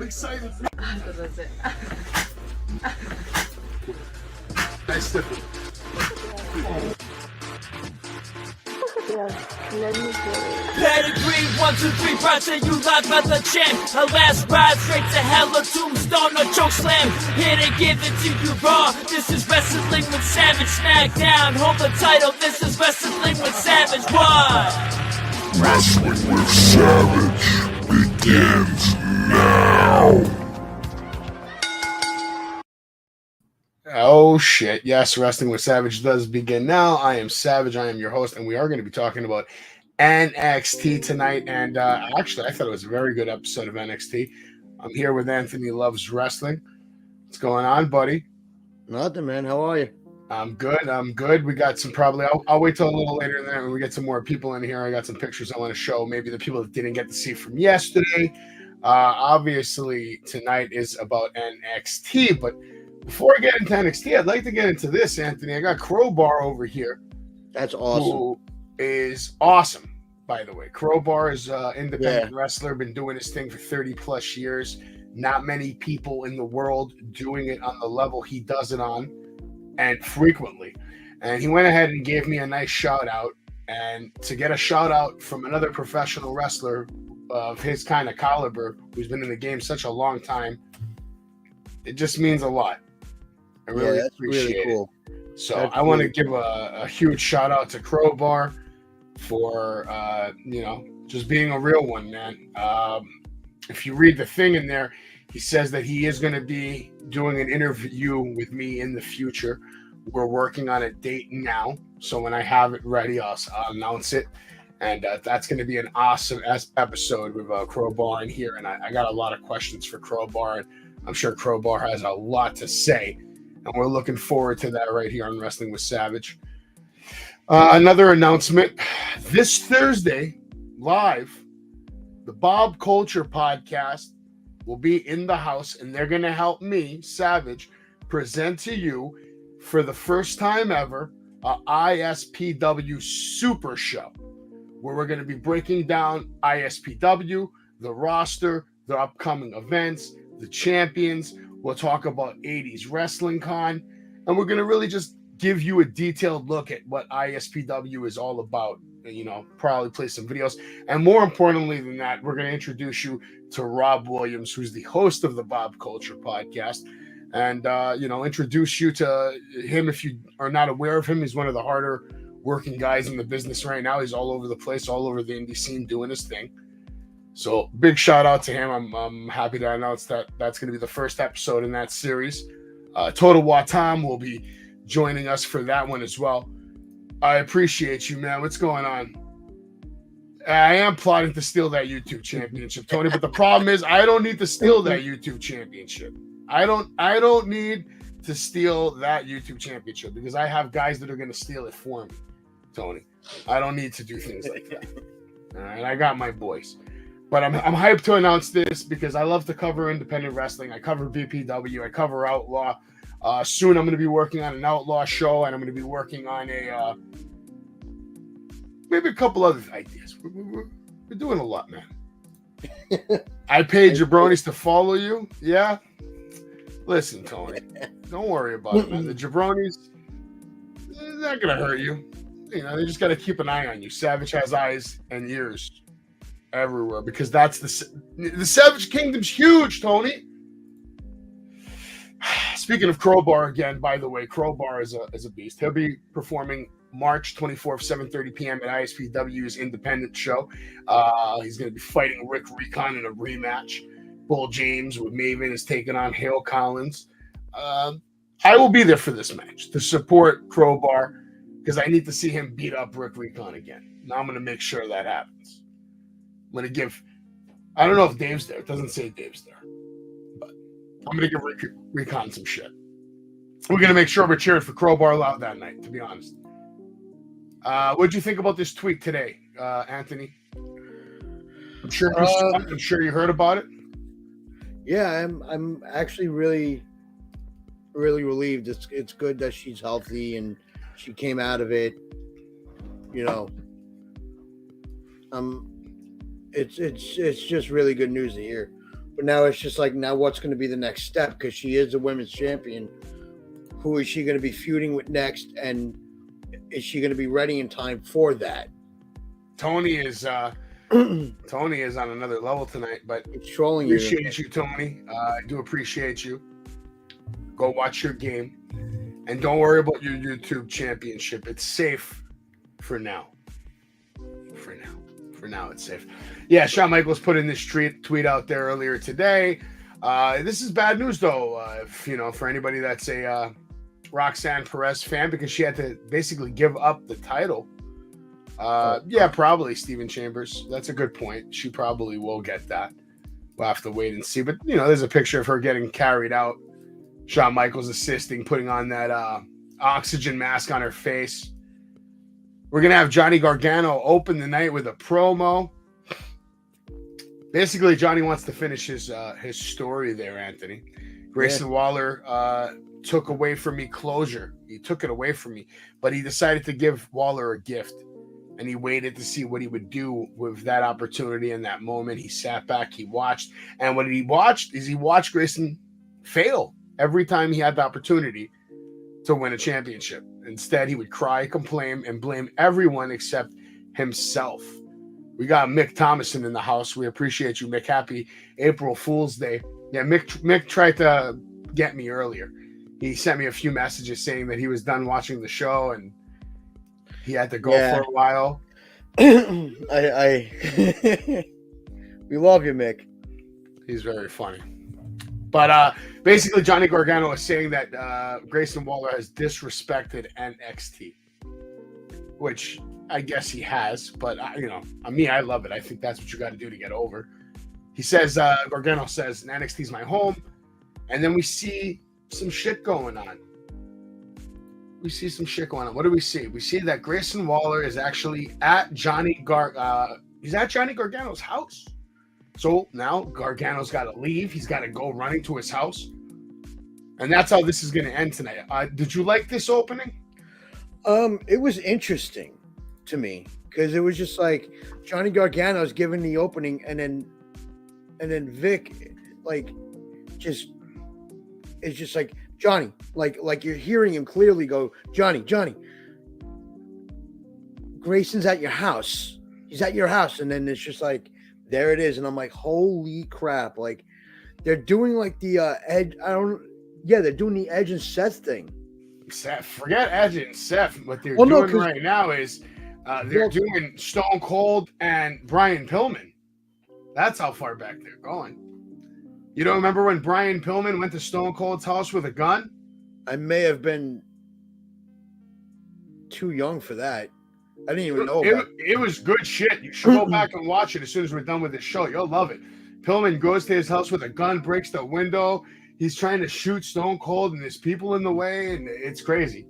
excited. That's it. Nice to Pedigree, 1, 2, 3, proud to you live by the champ. A last ride straight to hell, a tombstone, a choke slam. Here to give it to you raw. This is Wrestling with Savage. SmackDown, hold the title. This is Wrestling with Savage. What? Wrestling with Savage begins now. Oh shit. Yes, Wrestling with Savage does begin now. I am Savage. I am your host, and we are going to be talking about NXT tonight. And actually, I thought it was a very good episode of NXT. I'm here with Anthony Loves Wrestling. What's going on, buddy? Nothing, man. How are you? I'm good. We got some probably. I'll wait till a little later than that when we get some more people in here. I got some pictures I want to show. Maybe the people that didn't get to see from yesterday. Obviously, tonight is about NXT, but before I get into NXT, I'd like to get into this, Anthony. I got Crowbar over here. That's awesome. Who is awesome, by the way. Crowbar is an independent wrestler, been doing his thing for 30 plus years. Not many people in the world doing it on the level he does it on, and frequently. And he went ahead and gave me a nice shout out. And to get a shout out from another professional wrestler of his kind of caliber, who's been in the game such a long time, it just means a lot. I really appreciate really cool. It. So I want to give a huge shout out to Crowbar for just being a real one, man. If you read the thing in there, he says that he is going to be doing an interview with me in the future. We're working on a date now, so when I have it ready, I'll announce it. And that's going to be an awesome episode with Crowbar in here. And I got a lot of questions for Crowbar, and I'm sure Crowbar has a lot to say. And we're looking forward to that right here on Wrestling with Savage. Another announcement. This Thursday, live, the Bob Culture podcast will be in the house, and they're going to help me, Savage, present to you for the first time ever a ISPW Super Show, where we're going to be breaking down ISPW, the roster, the upcoming events, the champions. We'll talk about 80s Wrestling Con, and we're going to really just give you a detailed look at what ISPW is all about. Probably play some videos. And more importantly than that, we're going to introduce you to Rob Williams, who's the host of the Bob Culture podcast. And, introduce you to him if you are not aware of him. He's one of the harder working guys in the business right now. He's all over the place, all over the indie scene doing his thing. So big shout out to him. I'm happy to announce that that's going to be the first episode in that series. Total Watam will be joining us for that one as well. I appreciate you, man. What's going on? I am plotting to steal that YouTube championship, Tony, but the problem is I don't need to steal that YouTube championship. I don't need to steal that YouTube championship because I have guys that are going to steal it for me, Tony. I don't need to do things like that. All right, I got my boys. But I'm hyped to announce this because I love to cover independent wrestling. I cover BPW. I cover Outlaw. Soon I'm going to be working on an Outlaw show, and I'm going to be working on maybe a couple other ideas. We're doing a lot, man. I paid jabronis to follow you. Yeah? Listen, Tony, don't worry about it, man. The jabronis, they're not going to hurt you. They just got to keep an eye on you. Savage has eyes and ears everywhere because that's the Savage Kingdom's huge, Tony. Speaking of Crowbar again, by the way, Crowbar is a beast. He'll be performing March 24th, 7:30 p.m. at ISPW's independent show. He's going to be fighting Rick Recon in a rematch. Bull James with Maven is taking on Hale Collins. I will be there for this match to support Crowbar because I need to see him beat up Rick Recon again. Now I'm going to make sure that happens. I'm going to give... I don't know if Dave's there. It doesn't say Dave's there. But I'm going to give Rick Recon some shit. We're going to make sure we're cheering for Crowbar loud that night, to be honest. What'd you think about this tweet today, Anthony? I'm sure you heard about it. Yeah, I'm actually really, really relieved. It's good that she's healthy and she came out of it. It's just really good news to hear. But now it's just like, now what's going to be the next step? Because she is the women's champion. Who is she going to be feuding with next? And is she going to be ready in time for that? Tony is on another level tonight, but it's trolling appreciate you, Tony. I do appreciate you. Go watch your game. And don't worry about your YouTube championship. It's safe for now. For now, it's safe. Yeah, Shawn Michaels put in this tweet out there earlier today. This is bad news, though, for anybody that's a Roxanne Perez fan, because she had to basically give up the title. Yeah, probably Steven Chambers. That's a good point. She probably will get that. We'll have to wait and see. But, there's a picture of her getting carried out. Shawn Michaels assisting, putting on that oxygen mask on her face. We're going to have Johnny Gargano open the night with a promo. Basically, Johnny wants to finish his story there, Anthony. Grayson Waller took away from me closure. He took it away from me. But he decided to give Waller a gift. And he waited to see what he would do with that opportunity in that moment. He sat back, he watched. And what he watched is he watched Grayson fail every time he had the opportunity to win a championship. Instead, he would cry, complain, and blame everyone except himself. We got Mick Thomason in the house. We appreciate you, Mick. Happy April Fool's Day. Yeah, Mick tried to get me earlier. He sent me a few messages saying that he was done watching the show and he had to go for a while. I we love you, Mick. He's very funny. But basically, Johnny Gargano is saying that Grayson Waller has disrespected NXT, which I guess he has. But I love it. I think that's what you got to do to get over. He says, Gargano says, NXT's my home, and then we see some shit going on. What do we see? We see that Grayson Waller is actually at he's at Johnny Gargano's house. So now Gargano's got to leave. He's got to go running to his house. And that's how this is going to end tonight. Did you like this opening? It was interesting to me because it was just like Johnny Gargano's giving the opening and then Vic is just like, Johnny, like you're hearing him clearly go, Johnny, Grayson's at your house. He's at your house. And then it's just like, there it is. And I'm like, holy crap. Like they're doing like the Edge. They're doing the Edge and Seth thing. Seth, forget Edge and Seth. What they're doing right now is they're doing Stone Cold and Brian Pillman. That's how far back they're going. You don't remember when Brian Pillman went to Stone Cold's house with a gun? I may have been too young for that. I didn't even know about it. It was good shit. You should go back and watch it as soon as we're done with this show. You'll love it. Pillman goes to his house with a gun, breaks the window. He's trying to shoot Stone Cold, and there's people in the way, and it's crazy.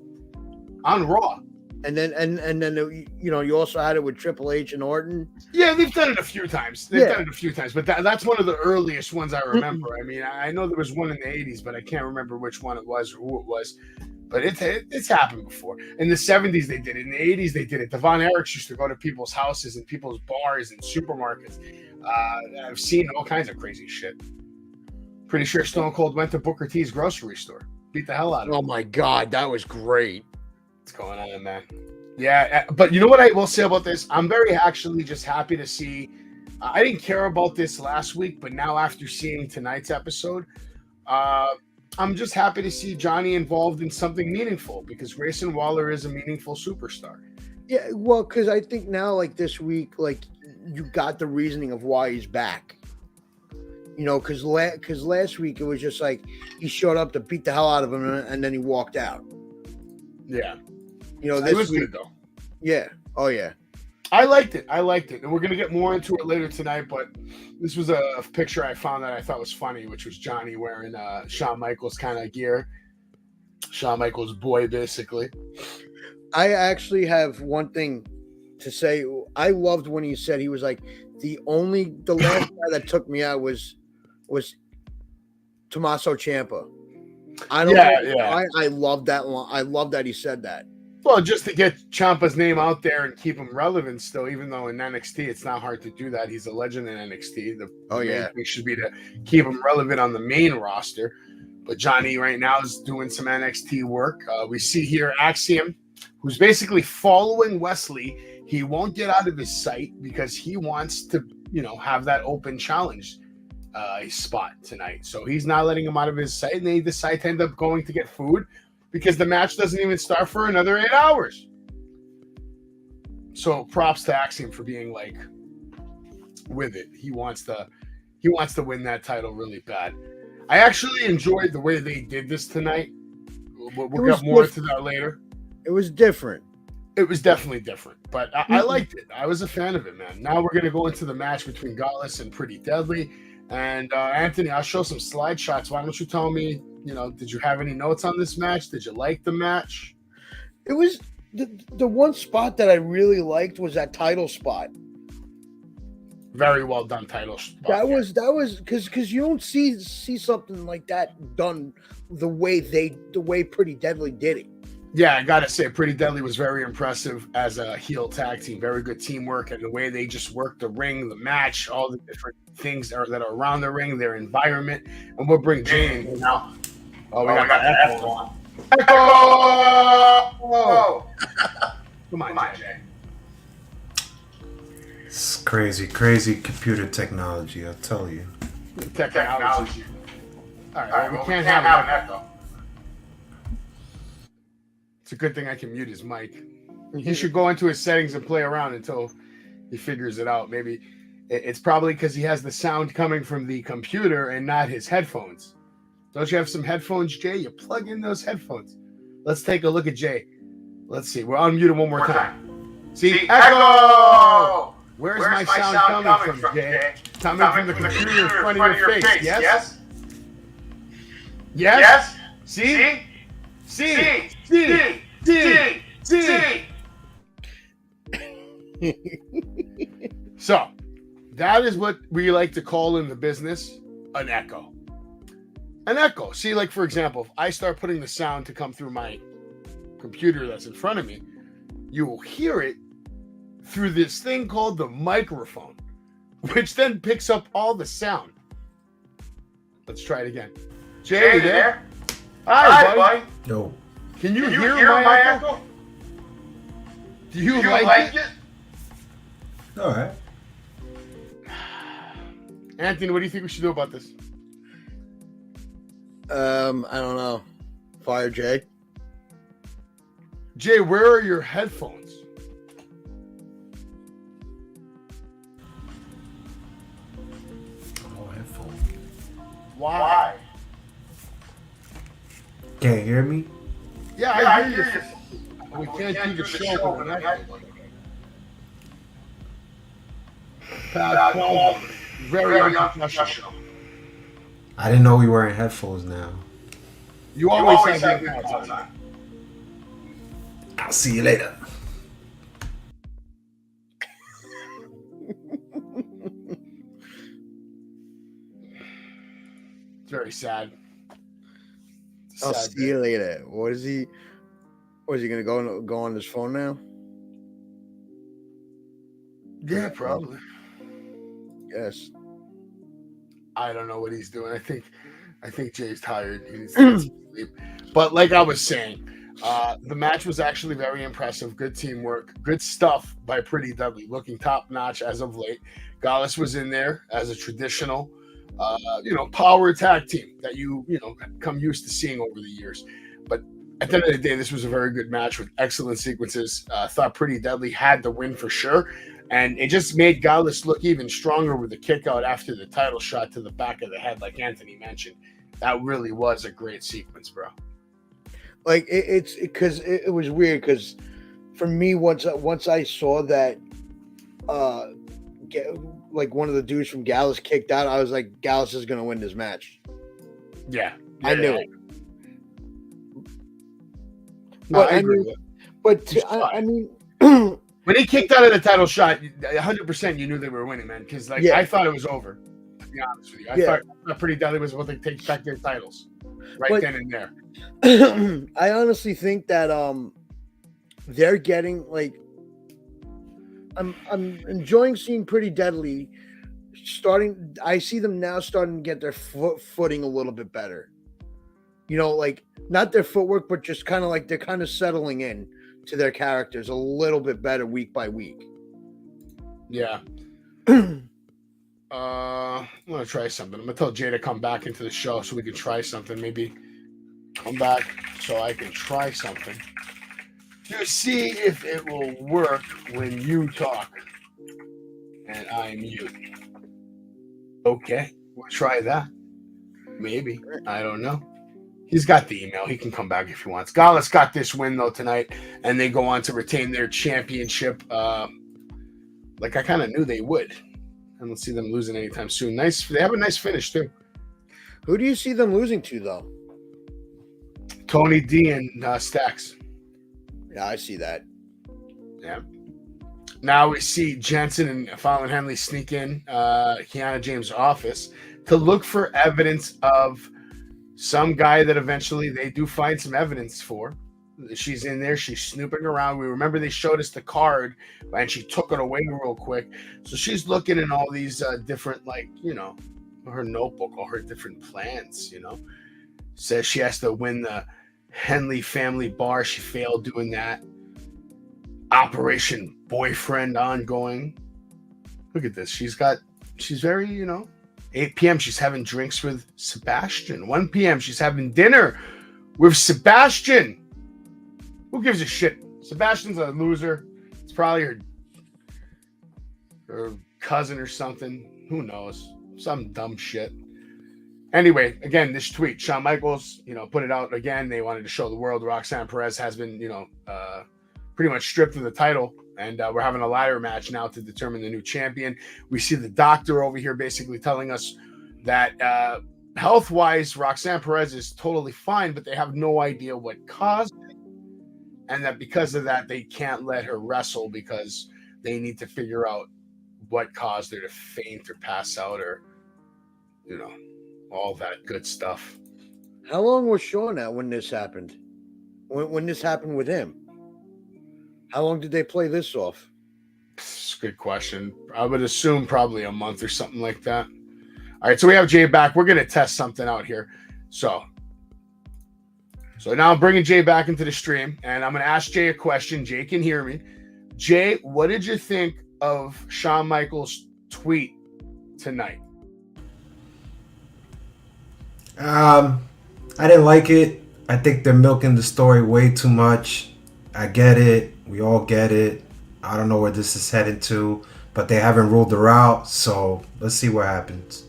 On Raw. And then you also had it with Triple H and Orton. Yeah, they've done it a few times. But that's one of the earliest ones I remember. I mean, I know there was one in the 80s, but I can't remember which one it was or who it was. But it's happened before. In the 70s, they did it. In the 80s, they did it. Devon Eriks used to go to people's houses and people's bars and supermarkets. I've seen all kinds of crazy shit. Pretty sure Stone Cold went to Booker T's grocery store. Beat the hell out of him. Oh, my God. That was great. What's going on, man? Yeah, but you know what I will say about this? I'm very actually just happy to see. I didn't care about this last week, but now after seeing tonight's episode, I'm just happy to see Johnny involved in something meaningful because Grayson Waller is a meaningful superstar. Yeah, well, because I think now, like this week, like you got the reasoning of why he's back. Because last week it was just like he showed up to beat the hell out of him and then he walked out. Yeah. This it was week, good though. Yeah. Oh yeah. I liked it. And we're gonna get more into it later tonight, but this was a picture I found that I thought was funny, which was Johnny wearing Shawn Michaels kind of gear. Shawn Michaels' boy, basically. I actually have one thing to say. I loved when he said he was like the last guy that took me out was Tommaso Ciampa. I love that line. I love that he said that. Well, just to get Ciampa's name out there and keep him relevant still, even though in NXT it's not hard to do that. He's a legend in NXT. The main thing should be to keep him relevant on the main roster. But Johnny right now is doing some NXT work. We see here Axiom, who's basically following Wesley. He won't get out of his sight because he wants to, have that open challenge spot tonight. So he's not letting him out of his sight, and they decide to end up going to get food because the match doesn't even start for another 8 hours. So props to Axiom for being with it. He wants to win that title really bad. I actually enjoyed the way they did this tonight. We'll get more into that later. It was different. It was definitely different, but I liked it. I was a fan of it, man. Now we're going to go into the match between Gallus and Pretty Deadly. And Anthony, I'll show some slide shots. Why don't you tell me, did you have any notes on this match? Did you like the match? It was the one spot that I really liked was that title spot. Very well done title spot. That was because you don't see something like that done the way Pretty Deadly did it. Yeah, I gotta say, Pretty Deadly was very impressive as a heel tag team. Very good teamwork, and the way they just worked the ring, the match, all the different things that are around the ring, their environment. And we'll bring Jay in now. Oh, we got the Echo on. Echo! Whoa! Come on, Jay. It's crazy computer technology, I'll tell you. Technology. All right, we can't have an echo. It's a good thing I can mute his mic. He should go into his settings and play around until he figures it out. Maybe it's probably because he has the sound coming from the computer and not his headphones. Don't you have some headphones, Jay? You plug in those headphones. Let's take a look at Jay. Let's see. We're unmuted one more time. See? Echo! Where's my sound coming from, Jay? Coming from the computer in front of your face. Yes? Yes? See? See? So, that is what we like to call in the business an echo. An echo. See, for example, if I start putting the sound to come through my computer that's in front of me, you will hear it through this thing called the microphone, which then picks up all the sound. Let's try it again. Jay, you there? Hi, buddy. No. Can you hear my echo? Do you like it? All right. Anthony, what do you think we should do about this? I don't know. Fire Jay. Jay, where are your headphones? Oh, headphone. Why? Can't hear me? Yeah, I hear you. We can't do the show with an echo. Very unprofessional. I didn't know we were in headphones now. You always have your headphones on. I'll see you later. It's very sad. I'll see you later. What is he gonna go on his phone now? Yeah, probably. Yes. I don't know what he's doing. I think Jay's tired. He needs to get some sleep. But like I was saying, the match was actually very impressive. Good teamwork. Good stuff by Pretty Deadly. Looking top notch as of late. Gallus was in there as a traditional, power tag team that you come used to seeing over the years. But at the end of the day, this was a very good match with excellent sequences. Thought Pretty Deadly had the win for sure. And it just made Gallus look even stronger with the kick out after the title shot to the back of the head, like Anthony mentioned. That really was a great sequence, bro. Like it's because it was weird because for me once I saw that one of the dudes from Gallus kicked out, I was like, Gallus is gonna win this match. Yeah, I knew it. No, I agree. I mean. When he kicked out of the title shot, 100% you knew they were winning, man. Because I thought it was over. To be honest with you, I thought Pretty Deadly was about to take back their titles then and there. I honestly think that they're getting like I'm enjoying seeing Pretty Deadly starting. I see them now starting to get their footing a little bit better. You know, like not their footwork, but just kind of like they're kind of settling in to their characters a little bit better week by week. Yeah. I'm gonna try something. I'm gonna tell Jay to come back into the show so we can try something. Maybe come back so I can try something to see if it will work when you talk and I mute. Okay, we'll try that. Maybe. I don't know. He's got the email. He can come back if he wants. Gauntlet's got this win though tonight, and they go on to retain their championship. Like I kind of knew they would. I don't see them losing anytime soon. Nice. They have a nice finish too. Who do you see them losing to though? Tony D and Stacks. Yeah, I see that. Yeah. Now we see Jensen and Fallon Henley sneak in Kiana James' office to look for evidence of some guy that eventually they do find some evidence for. She's in there. She's snooping around. We remember they showed us the card, and she took it away real quick. So she's looking in all these different, like, you know, her notebook, all her different plans, you know. Says she has to win the Henley family bar. She failed doing that. Operation Boyfriend ongoing. Look at this. She's very, you know, 8 p.m. she's having drinks with Sebastian. 1 p.m. she's having dinner with Sebastian. Who gives a shit? Sebastian's a loser. It's probably her cousin or something. Who knows? Some dumb shit. Anyway, again, this tweet, Shawn Michaels, you know, put it out again. They wanted to show the world Roxanne Perez has been, you know, pretty much stripped of the title. And we're having a ladder match now to determine the new champion. We see the doctor over here basically telling us that health-wise, Roxanne Perez is totally fine, but they have no idea what caused it. And that because of that, they can't let her wrestle because they need to figure out what caused her to faint or pass out or, you know, all that good stuff. How long was Shawn out when this happened? When this happened with him? How long did they play this off? It's a good question. I would assume probably a month or something like that. All right, so we have Jay back. We're going to test something out here. So now I'm bringing Jay back into the stream, and I'm going to ask Jay a question. Jay can hear me. Jay, what did you think of Shawn Michaels' tweet tonight? I didn't like it. I think they're milking the story way too much. I get it. We all get it. I don't know where this is headed to, but they haven't ruled her out, so let's see what happens.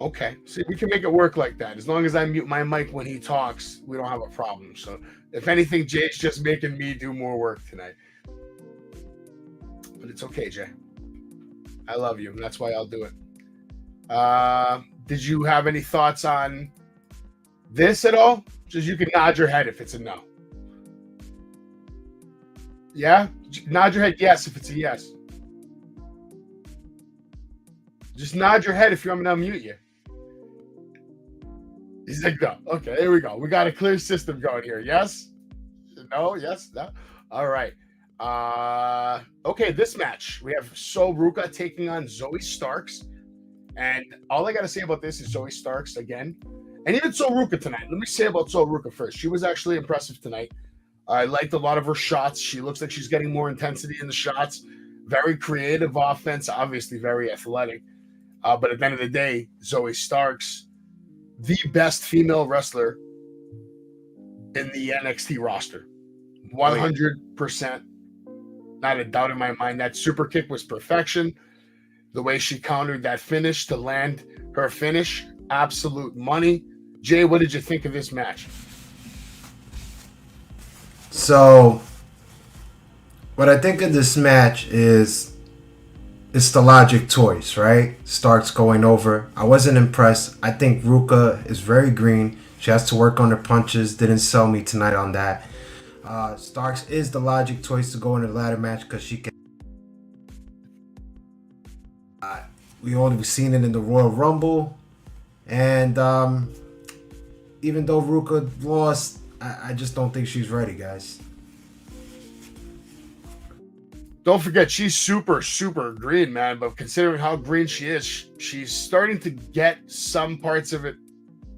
Okay, see, we can make it work like that. As long as I mute my mic when he talks, we don't have a problem. So if anything, Jay's just making me do more work tonight. But it's okay, Jay. I love you, and that's why I'll do it. Did you have any thoughts on this at all? Just you can nod your head if it's a no. Yeah? Nod your head yes if it's a yes. Just nod your head if you want me to unmute you. He's like, no. Okay, here we go. We got a clear system going here. Yes? No? Yes? No? All right. Okay, this match. We have So Ruka taking on Zoe Starks. And all I got to say about this is Zoe Starks again. And even So Ruka tonight. Let me say about So Ruka first. She was actually impressive tonight. I liked a lot of her shots. She looks like she's getting more intensity in the shots. Very creative offense. Obviously very athletic. But at the end of the day, Zoe Starks, the best female wrestler in the NXT roster. 100%. Not a doubt in my mind. That super kick was perfection. The way she countered that finish to land her finish, absolute money. Jay, what did you think of this match? So, what I think of this match is it's the logic choice, right? Starks going over. I wasn't impressed. I think Ruka is very green. She has to work on her punches. Didn't sell me tonight on that. Starks is the logic choice to go into the ladder match because she can. We've seen it in the Royal Rumble. And even though Ruka lost, I just don't think she's ready, guys. Don't forget, she's super, super green, man. But considering how green she is, she's starting to get some parts of it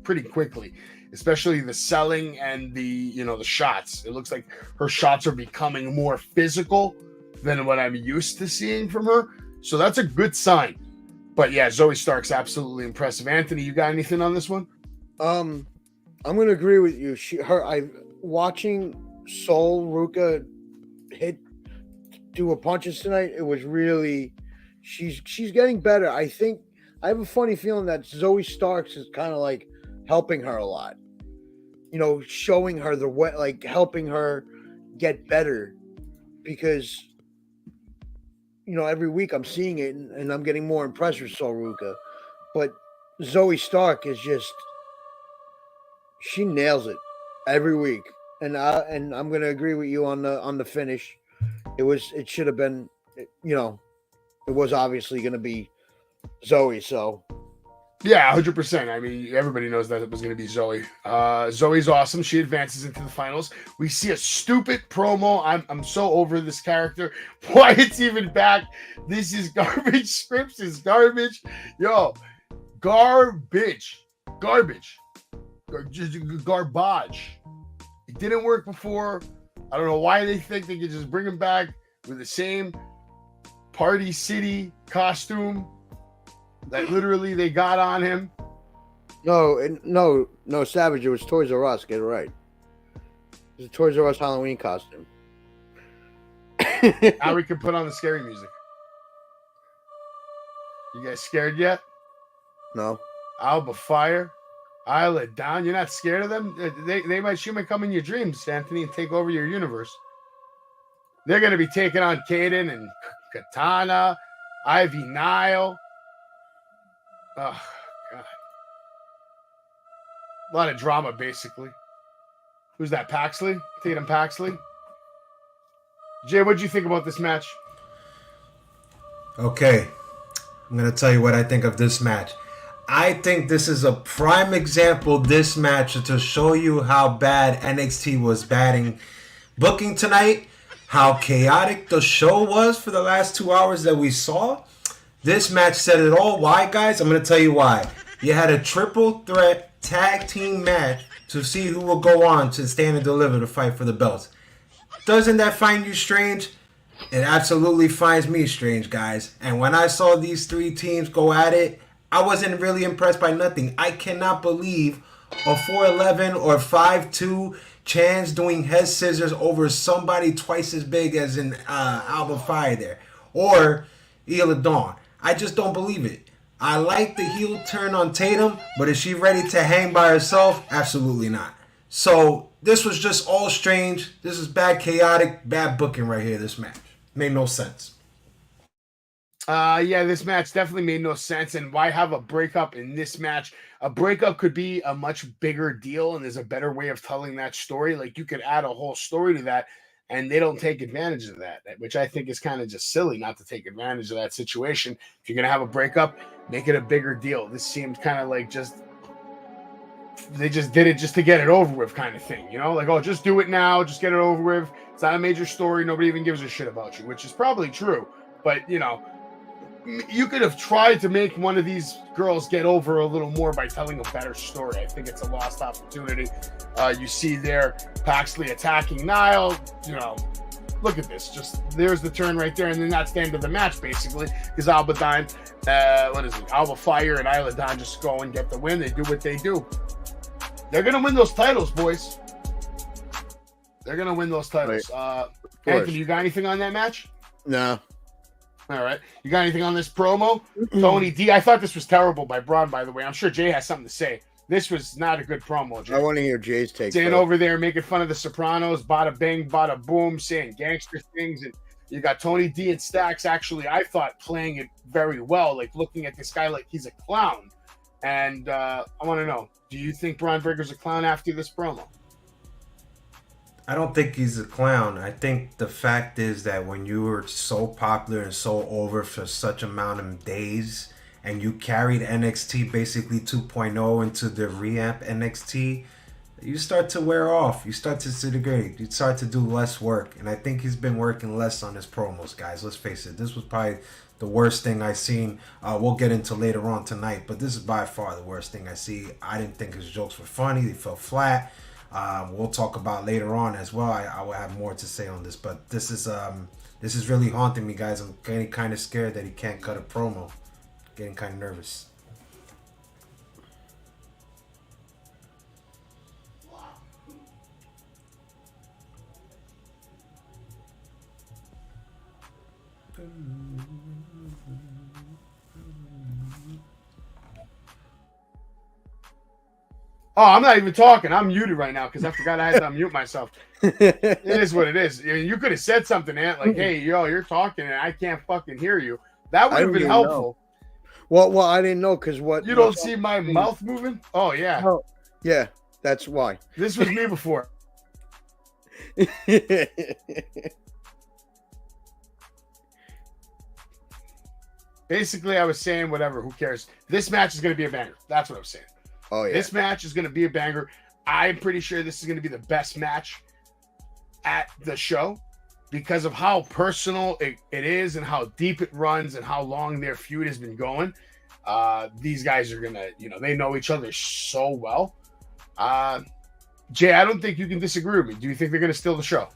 pretty quickly, especially the selling and the shots. It looks like her shots are becoming more physical than what I'm used to seeing from her. So that's a good sign. But yeah, Zoe Stark's absolutely impressive. Anthony, you got anything on this one? I'm gonna agree with you. Watching Sol Ruka do a punches tonight. It was really, she's getting better. I think I have a funny feeling that Zoe Starks is kind of like helping her a lot. Showing her the way, like helping her get better, because every week I'm seeing it and I'm getting more impressed with Sol Ruka. But Zoe Stark is just, she nails it every week. And I'm gonna agree with you on the finish. It should have been, it was obviously gonna be Zoe. So yeah, 100%. I mean, everybody knows that it was going to be Zoe. Zoe's awesome. She advances into the finals. We see a stupid promo. I'm so over this character. Why it's even back? This is garbage. Scripts is garbage. Yo, garbage. Garbage. It didn't work before. I don't know why they think they could just bring him back with the same Party City costume that literally they got on him. No, Savage. It was Toys R Us. Get it right. It was a Toys R Us Halloween costume. Now we can put on the scary music. You guys scared yet? No. Alba Fire, Isla Down. You're not scared of them? She might come in your dreams, Anthony, and take over your universe. They're going to be taking on Kaden and Katana, Ivy Nile. Oh, God. A lot of drama, basically. Who's that, Paxley? Tatum Paxley? Jay, what'd you think about this match? Okay. I'm going to tell you what I think of this match. I think this is a prime example, this match, to show you how bad NXT was booking tonight, how chaotic the show was for the last 2 hours that we saw. This match said it all. Why, guys? I'm going to tell you why. You had a triple threat tag team match to see who will go on to Stand and Deliver to fight for the belts. Doesn't that find you strange? It absolutely finds me strange, guys. And when I saw these three teams go at it, I wasn't really impressed by nothing. I cannot believe a 4'11 or 5'2 Chance doing head scissors over somebody twice as big as in Alba Fire there. Or Isla Dawn. I just don't believe it. I like the heel turn on Tatum, but is she ready to hang by herself? Absolutely not. So this was just all strange. This is bad, chaotic, bad booking right here, this match. Made no sense. Yeah, this match definitely made no sense. And why have a breakup in this match? A breakup could be a much bigger deal, and there's a better way of telling that story. Like, you could add a whole story to that, and they don't take advantage of that, which I think is kind of just silly not to take advantage of that situation. If you're going to have a breakup, make it a bigger deal. This seemed kind of like they just did it just to get it over with kind of thing, like, oh, just do it now, just get it over with. It's not a major story. Nobody even gives a shit about you, which is probably true. But, you could have tried to make one of these girls get over a little more by telling a better story. I think it's a lost opportunity. You see there Paxley attacking Niall. Look at this. Just there's the turn right there, and then that's the end of the match basically. Because Alba Fire and Isla Dawn just go and get the win. They do what they do. They're gonna win those titles, boys. They're gonna win those titles. Anthony, you got anything on that match? No. All right. You got anything on this promo? Tony D. I thought this was terrible by Braun, by the way. I'm sure Jay has something to say. This was not a good promo, Jay. I want to hear Jay's take. Staying over there making fun of the Sopranos, bada bing, bada boom, saying gangster things. And you got Tony D and Stacks actually, I thought, playing it very well, like looking at this guy like he's a clown. And I want to know, do you think Braun Breaker's a clown after this promo? I don't think he's a clown. I think the fact is that when you were so popular and so over for such amount of days, and you carried NXT basically 2.0 into the revamp NXT, you start to wear off. You start to disintegrate. You start to do less work. And I think he's been working less on his promos, guys. Let's face it. This was probably the worst thing I've seen. We'll get into later on tonight, but this is by far the worst thing I see. I didn't think his jokes were funny. They fell flat. We'll talk about later on as well. I will have more to say on this, but this is really haunting me, guys. I'm getting kind of scared that he can't cut a promo. Getting kind of nervous. Oh, I'm not even talking. I'm muted right now because I forgot I had to unmute myself. It is what it is. You could have said something, Ant, like, hey, yo, you're talking and I can't fucking hear you. That would have been helpful. Well, I didn't know because what you don't see my mouth moving? Oh, yeah. Oh, yeah, that's why. This was me before. Basically, I was saying whatever. Who cares? This match is going to be a banger. That's what I was saying. Oh, yeah. This match is going to be a banger. I'm pretty sure this is going to be the best match at the show because of how personal it is and how deep it runs and how long their feud has been going. These guys are going to, they know each other so well. Jay, I don't think you can disagree with me. Do you think they're going to steal the show?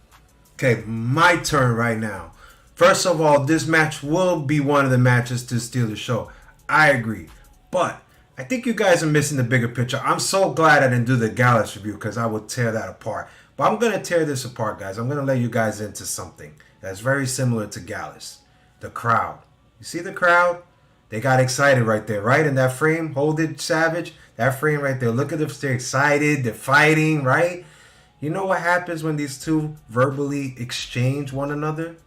Okay, my turn right now. First of all, this match will be one of the matches to steal the show. I agree. But I think you guys are missing the bigger picture. I'm so glad I didn't do the Gallus review because I would tear that apart. But I'm going to tear this apart, guys. I'm going to let you guys into something that's very similar to Gallus. The crowd. You see the crowd? They got excited right there, right? In that frame, hold it, Savage. That frame right there. Look at them. They're excited. They're fighting, right? You know what happens when these two verbally exchange one another?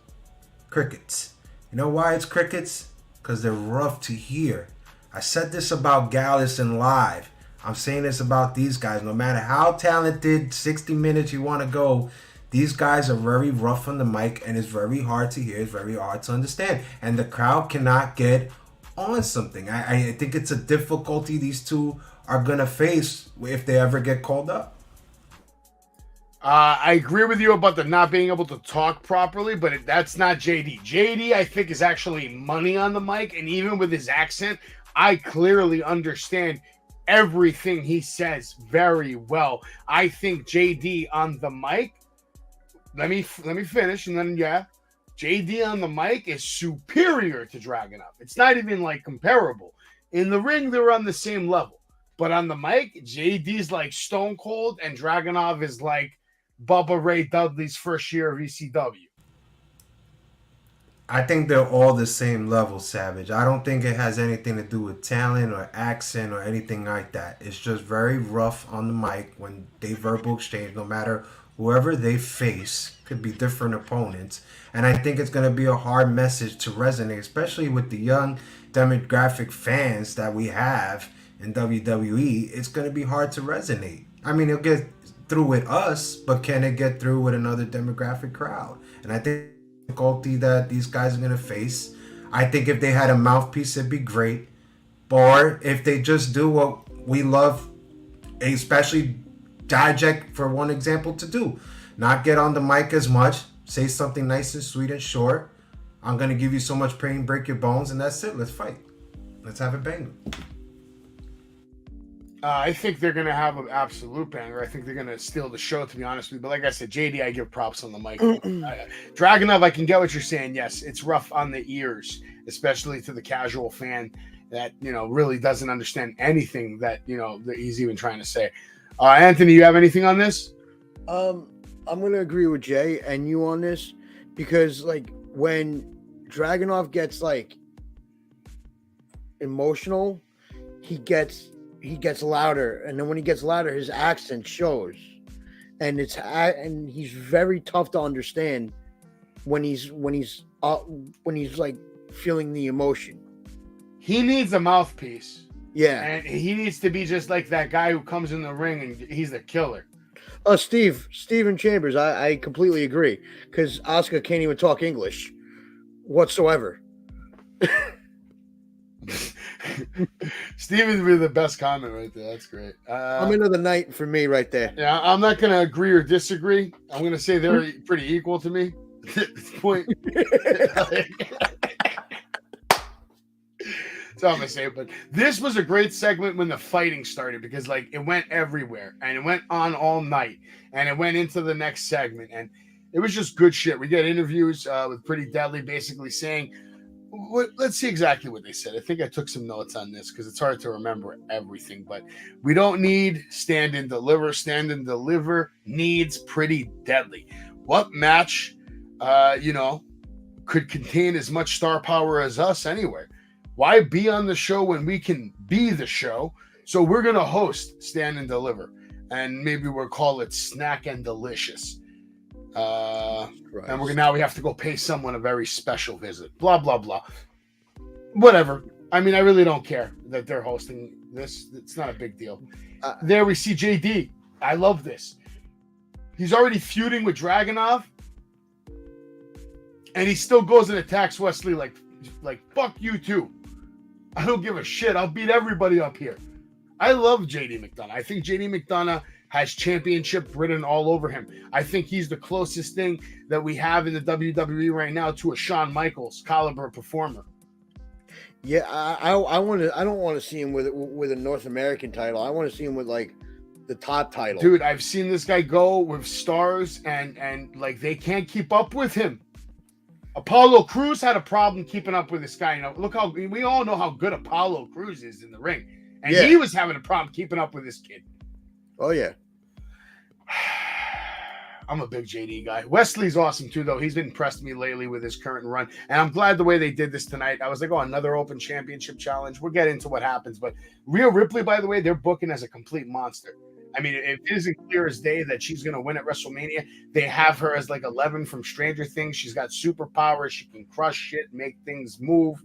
Crickets. You know why it's crickets? Because they're rough to hear. I said this about Gallus and Live. I'm saying this about these guys. No matter how talented 60 minutes you want to go, these guys are very rough on the mic and it's very hard to hear. It's very hard to understand. And the crowd cannot get on something. I think it's a difficulty these two are going to face if they ever get called up. I agree with you about the not being able to talk properly, but that's not JD. JD, I think, is actually money on the mic, and even with his accent, I clearly understand everything he says very well. I think JD on the mic, let me finish, and then JD on the mic is superior to Dragunov. It's not even like comparable. In the ring, they're on the same level, but on the mic, JD's like Stone Cold, and Dragunov is like Bubba Ray Dudley's first year of ECW. I think they're all the same level, Savage. I don't think it has anything to do with talent or accent or anything like that. It's just very rough on the mic when they verbal exchange, no matter whoever they face. Could be different opponents. And I think it's going to be a hard message to resonate, especially with the young demographic fans that we have in WWE. It's going to be hard to resonate. I mean, it'll get through with us, but can it get through with another demographic crowd? And I think the difficulty that these guys are going to face, I think if they had a mouthpiece, it'd be great. Or if they just do what we love, especially Dijak, for one example, to do. Not get on the mic as much, say something nice and sweet and short. I'm going to give you so much pain, break your bones, and that's it. Let's fight. Let's have a banger. I think they're going to have an absolute banger. I think they're going to steal the show, to be honest with you. But like I said, JD, I give props on the mic. Dragunov, I can get what you're saying. Yes, it's rough on the ears, especially to the casual fan that, really doesn't understand anything that, that he's even trying to say. Anthony, you have anything on this? I'm going to agree with Jay and you on this because, like, when Dragunov gets, like, emotional, he gets louder, and then when he gets louder, his accent shows, and he's very tough to understand when he's like feeling the emotion. He needs a mouthpiece. Yeah, and he needs to be just like that guy who comes in the ring and he's the killer. Steven Chambers, I completely agree because Oscar can't even talk English whatsoever. Steven's really the best comment right there. That's great. I'm into the night for me right there. Yeah, I'm not going to agree or disagree. I'm going to say they're pretty equal to me at this point. That's all I'm going to say. But this was a great segment when the fighting started because, like, it went everywhere and it went on all night and it went into the next segment. And it was just good shit. We get interviews with Pretty Deadly basically saying, let's see exactly what they said. I think I took some notes on this because it's hard to remember everything, but we don't need stand and deliver. Stand and deliver needs Pretty Deadly. What match, could contain as much star power as us anywhere? Why be on the show when we can be the show? So we're going to host Stand and Deliver, and maybe we'll call it Snack and Delicious. And we have to go pay someone a very special visit. Blah, blah, blah. Whatever. I mean, I really don't care that they're hosting this. It's not a big deal. There we see JD. I love this. He's already feuding with Dragunov. And he still goes and attacks Wesley like fuck you too. I don't give a shit. I'll beat everybody up here. I love JD McDonough. I think JD McDonough has championship written all over him. I think he's the closest thing that we have in the WWE right now to a Shawn Michaels caliber performer. Yeah, I don't want to see him with a North American title. I want to see him with like the top title. Dude, I've seen this guy go with stars and like they can't keep up with him. Apollo Crews had a problem keeping up with this guy. Look how we all know how good Apollo Crews is in the ring. And he was having a problem keeping up with this kid. Oh yeah. I'm a big JD guy. Wesley's awesome too, though. He's been impressed me lately with his current run. And I'm glad the way they did this tonight. I was like, another open championship challenge. We'll get into what happens. But Rhea Ripley, by the way, they're booking as a complete monster. I mean, it isn't clear as day that she's going to win at WrestleMania. They have her as like 11 from Stranger Things. She's got superpowers. She can crush shit, make things move.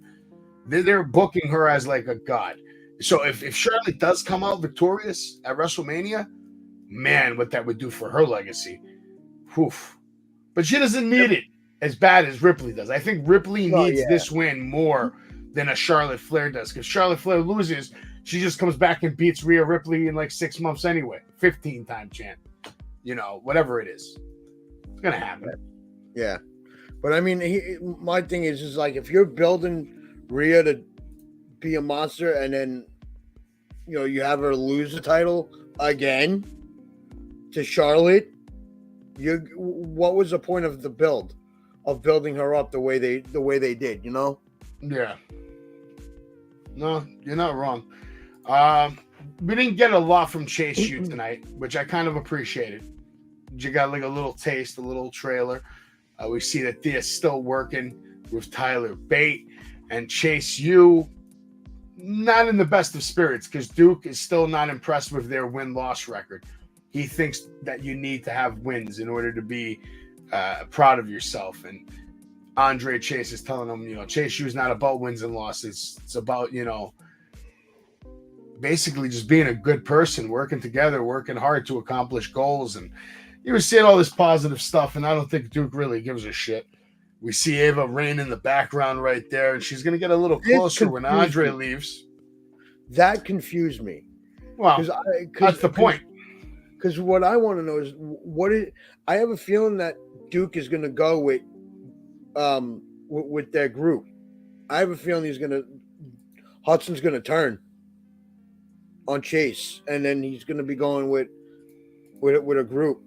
They're booking her as like a god. So if Charlotte does come out victorious at WrestleMania, man, what that would do for her legacy. Oof. But she doesn't need it as bad as Ripley does. I think Ripley needs this win more than a Charlotte Flair does. Because Charlotte Flair loses, she just comes back and beats Rhea Ripley in like 6 months anyway. 15-time champ. Whatever it is. It's going to happen. Yeah. But I mean, my thing is like if you're building Rhea to be a monster and then, you have her lose the title again to Charlotte, what was the point of the build of building her up the way they did, Yeah. No, you're not wrong. We didn't get a lot from Chase U tonight, which I kind of appreciated. You got like a little taste, a little trailer. We see that Thea's still working with Tyler Bate and Chase U. Not in the best of spirits because Duke is still not impressed with their win-loss record. He thinks that you need to have wins in order to be proud of yourself. And Andre Chase is telling him, Chase U is not about wins and losses. It's about, basically just being a good person, working together, working hard to accomplish goals. And he was saying all this positive stuff, and I don't think Duke really gives a shit. We see Ava Rain in the background right there, and she's going to get a little closer when Andre leaves. That confused me. Well, that's the point. Because what I want to know is I have a feeling that Duke is going to go with their group. I have a feeling Hudson's going to turn on Chase, and then he's going to be going with a group.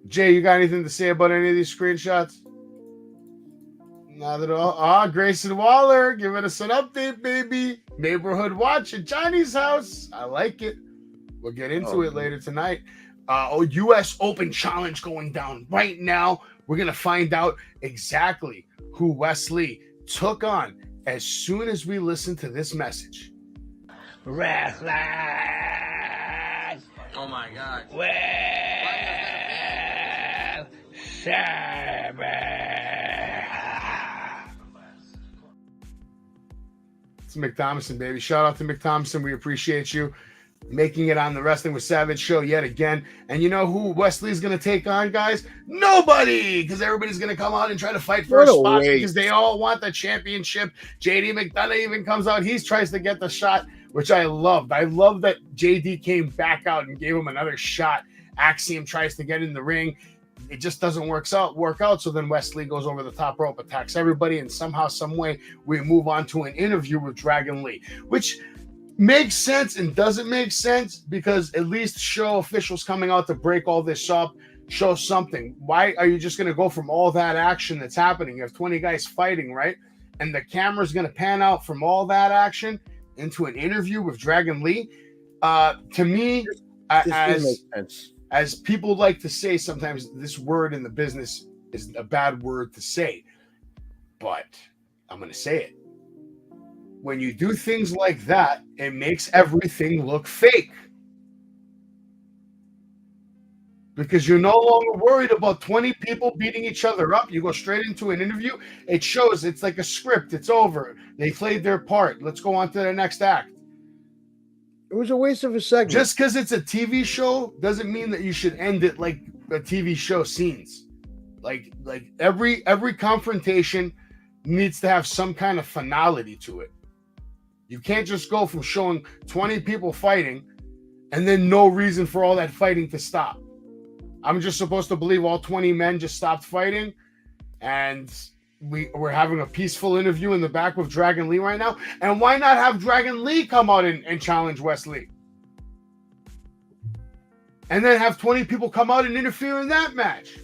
Jay, you got anything to say about any of these screenshots? Not at all. Grayson Waller giving us an update, baby. Neighborhood watch at Johnny's house. I like it. We'll get into it later tonight. U.S. Open Challenge going down right now. We're going to find out exactly who Wesley took on as soon as we listen to this message. Wrestling. Oh my God. Well, It's McThompson, baby. Shout out to McThompson. We appreciate you. making it on the Wrestling with Savage show yet again. And you know who Wesley's going to take on, guys? Nobody, because everybody's going to come out and try to fight for a spot because they all want the championship. JD McDonough even comes out. He tries to get the shot, which I loved. I love that JD came back out and gave him another shot. Axiom tries to get in the ring. It just doesn't work out. So then Wesley goes over the top rope, attacks everybody, and somehow, some way, we move on to an interview with Dragon Lee, which makes sense and doesn't make sense because at least show officials coming out to break all this up, show something. Why are you just going to go from all that action that's happening? You have 20 guys fighting, right? And the camera's going to pan out from all that action into an interview with Dragon Lee. To me, as people like to say, sometimes this word in the business is a bad word to say, but I'm going to say it. When you do things like that, it makes everything look fake. Because you're no longer worried about 20 people beating each other up. You go straight into an interview. It shows it's like a script. It's over. They played their part. Let's go on to the next act. It was a waste of a segment. Just because it's a TV show doesn't mean that you should end it like a TV show scenes. Like every confrontation needs to have some kind of finality to it. You can't just go from showing 20 people fighting and then no reason for all that fighting to stop. I'm just supposed to believe all 20 men just stopped fighting and we're having a peaceful interview in the back with Dragon Lee right now. And why not have Dragon Lee come out and challenge Wesley? And then have 20 people come out and interfere in that match.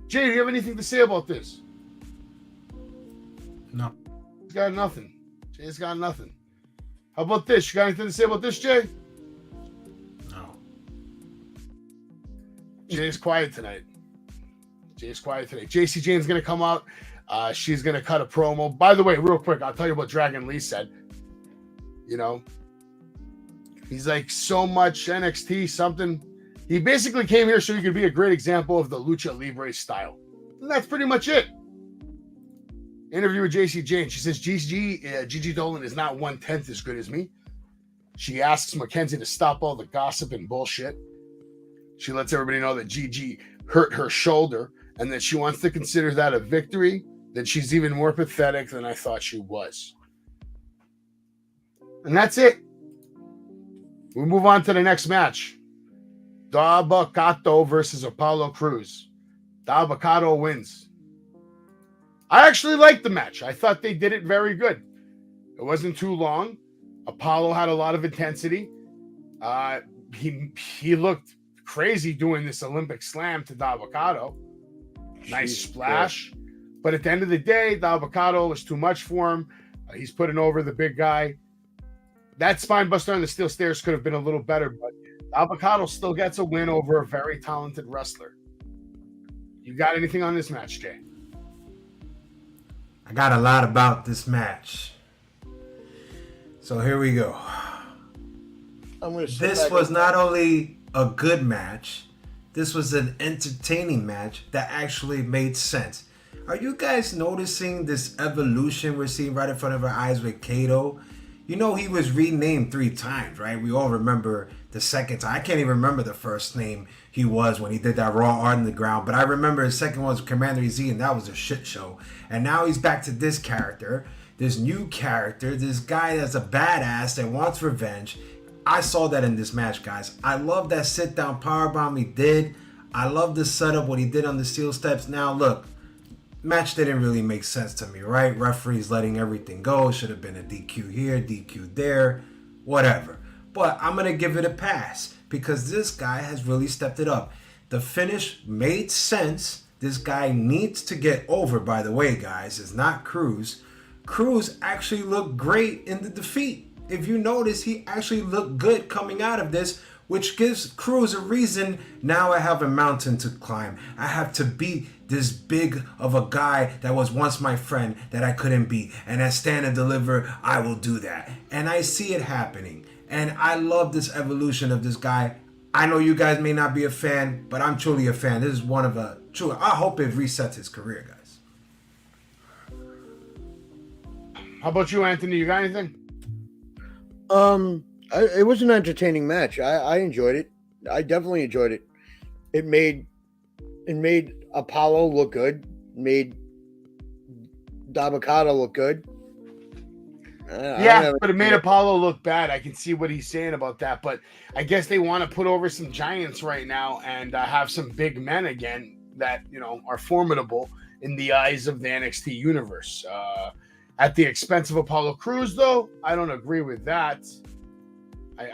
Jay, do you have anything to say about this? No. He's got nothing. Jay's got nothing. How about this? You got anything to say about this, Jay? No. Jay's quiet tonight. JC Jane's going to come out. She's going to cut a promo. By the way, real quick, I'll tell you what Dragon Lee said. You know, he's like so much NXT something. He basically came here so he could be a great example of the Lucha Libre style. And that's pretty much it. Interview with JC Jane. She says Gigi Dolan is not 1/10 as good as me. She asks Mackenzie to stop all the gossip and bullshit. She lets everybody know that Gigi hurt her shoulder and that she wants to consider that a victory, that she's even more pathetic than I thought she was. And that's it. We move on to the next match. Dabba-Kato versus Apollo Crews. Dabba-Kato wins. I actually liked the match. I thought they did it very good. It wasn't too long. Apollo had a lot of intensity. He looked crazy doing this Olympic slam to Dabba-Kato. Nice splash. But at the end of the day, Dabba-Kato was too much for him. He's putting over the big guy. That spine buster on the steel stairs could have been a little better, but Dabba-Kato still gets a win over a very talented wrestler. You got anything on this match, Jay? I got a lot about this match. So here we go. This was not only a good match, this was an entertaining match that actually made sense. Are you guys noticing this evolution we're seeing right in front of our eyes with Kato? You know, he was renamed 3 times, right? We all remember the second time. I can't even remember the first name he was when he did that Raw Underground, but I remember his second one was Commander EZ, and that was a shit show. And now he's back to this character, this new character, this guy that's a badass that wants revenge. I saw that in this match, guys. I love that sit-down powerbomb he did. I love the setup, what he did on the steel steps. Now, look, match didn't really make sense to me, right? Referees letting everything go. Should have been a DQ here, DQ there, whatever. But I'm going to give it a pass because this guy has really stepped it up. The finish made sense. This guy needs to get over, by the way, guys. It's not Crews. Crews actually looked great in the defeat. If you notice, he actually looked good coming out of this, which gives Crews a reason. Now I have a mountain to climb. I have to beat this big of a guy that was once my friend that I couldn't beat. And at Stand and Deliver, I will do that. And I see it happening. And I love this evolution of this guy. I know you guys may not be a fan, but I'm truly a fan. This is one of a true. I hope it resets his career, guys. How about you, Anthony? You got anything? It was an entertaining match. I enjoyed it. I definitely enjoyed it. It made Apollo look good. Made Dabakato look good. But it made Apollo look bad. I can see what he's saying about that. But I guess they want to put over some giants right now and have some big men again that, are formidable in the eyes of the NXT universe. At the expense of Apollo Crews, though, I don't agree with that.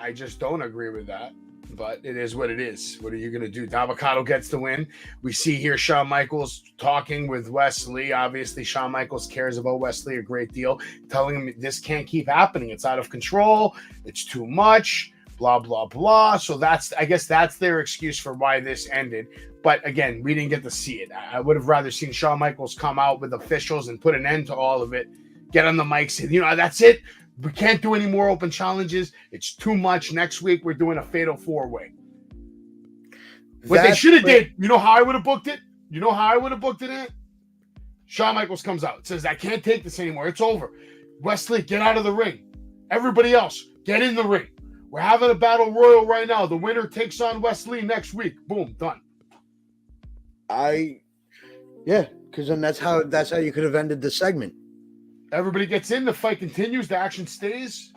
I just don't agree with that. But it is what it is. What are you going to do? Dabakato gets the win. We see here Shawn Michaels talking with Wesley. Obviously, Shawn Michaels cares about Wesley a great deal, telling him this can't keep happening. It's out of control. It's too much. Blah, blah, blah. So I guess that's their excuse for why this ended. But again, we didn't get to see it. I would have rather seen Shawn Michaels come out with officials and put an end to all of it. Get on the mic, say, that's it. We can't do any more open challenges. It's too much. Next week, we're doing a fatal 4-way. What they should have did, how I would have booked it? In? Shawn Michaels comes out, says, I can't take this anymore. It's over. Wesley, get out of the ring. Everybody else, get in the ring. We're having a battle royal right now. The winner takes on Wesley next week. Boom, done. Because then that's how you could have ended the segment. Everybody gets in, the fight continues, the action stays.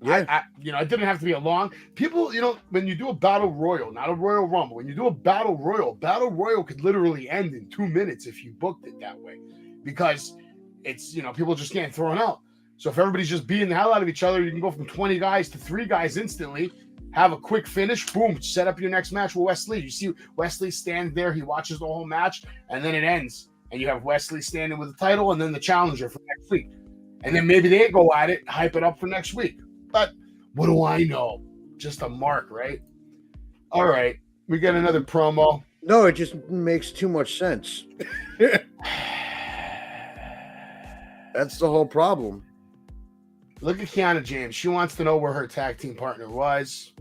Yeah. It didn't have to be a long. People, when you do a battle royal, not a Royal Rumble, when you do a battle royal could literally end in 2 minutes if you booked it that way. Because it's, people just getting thrown out. So if everybody's just beating the hell out of each other, you can go from 20 guys to 3 guys instantly, have a quick finish, boom, set up your next match with Wesley. You see Wesley stand there, he watches the whole match, and then it ends. And you have Wesley standing with the title and then the challenger for next week. And then maybe they go at it, hype it up for next week. But what do I know? Just a mark, right? All right. We got another promo. No, it just makes too much sense. That's the whole problem. Look at Kiana James. She wants to know where her tag team partner was.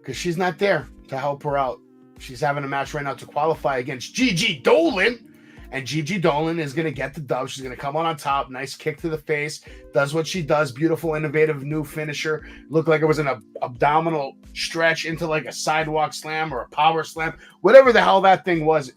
Because she's not there to help her out. She's having a match right now to qualify against Gigi Dolan. And Gigi Dolan is going to get the dub. She's going to come on top. Nice kick to the face. Does what she does. Beautiful, innovative new finisher. Looked like it was an abdominal stretch into like a sidewalk slam or a power slam. Whatever the hell that thing was.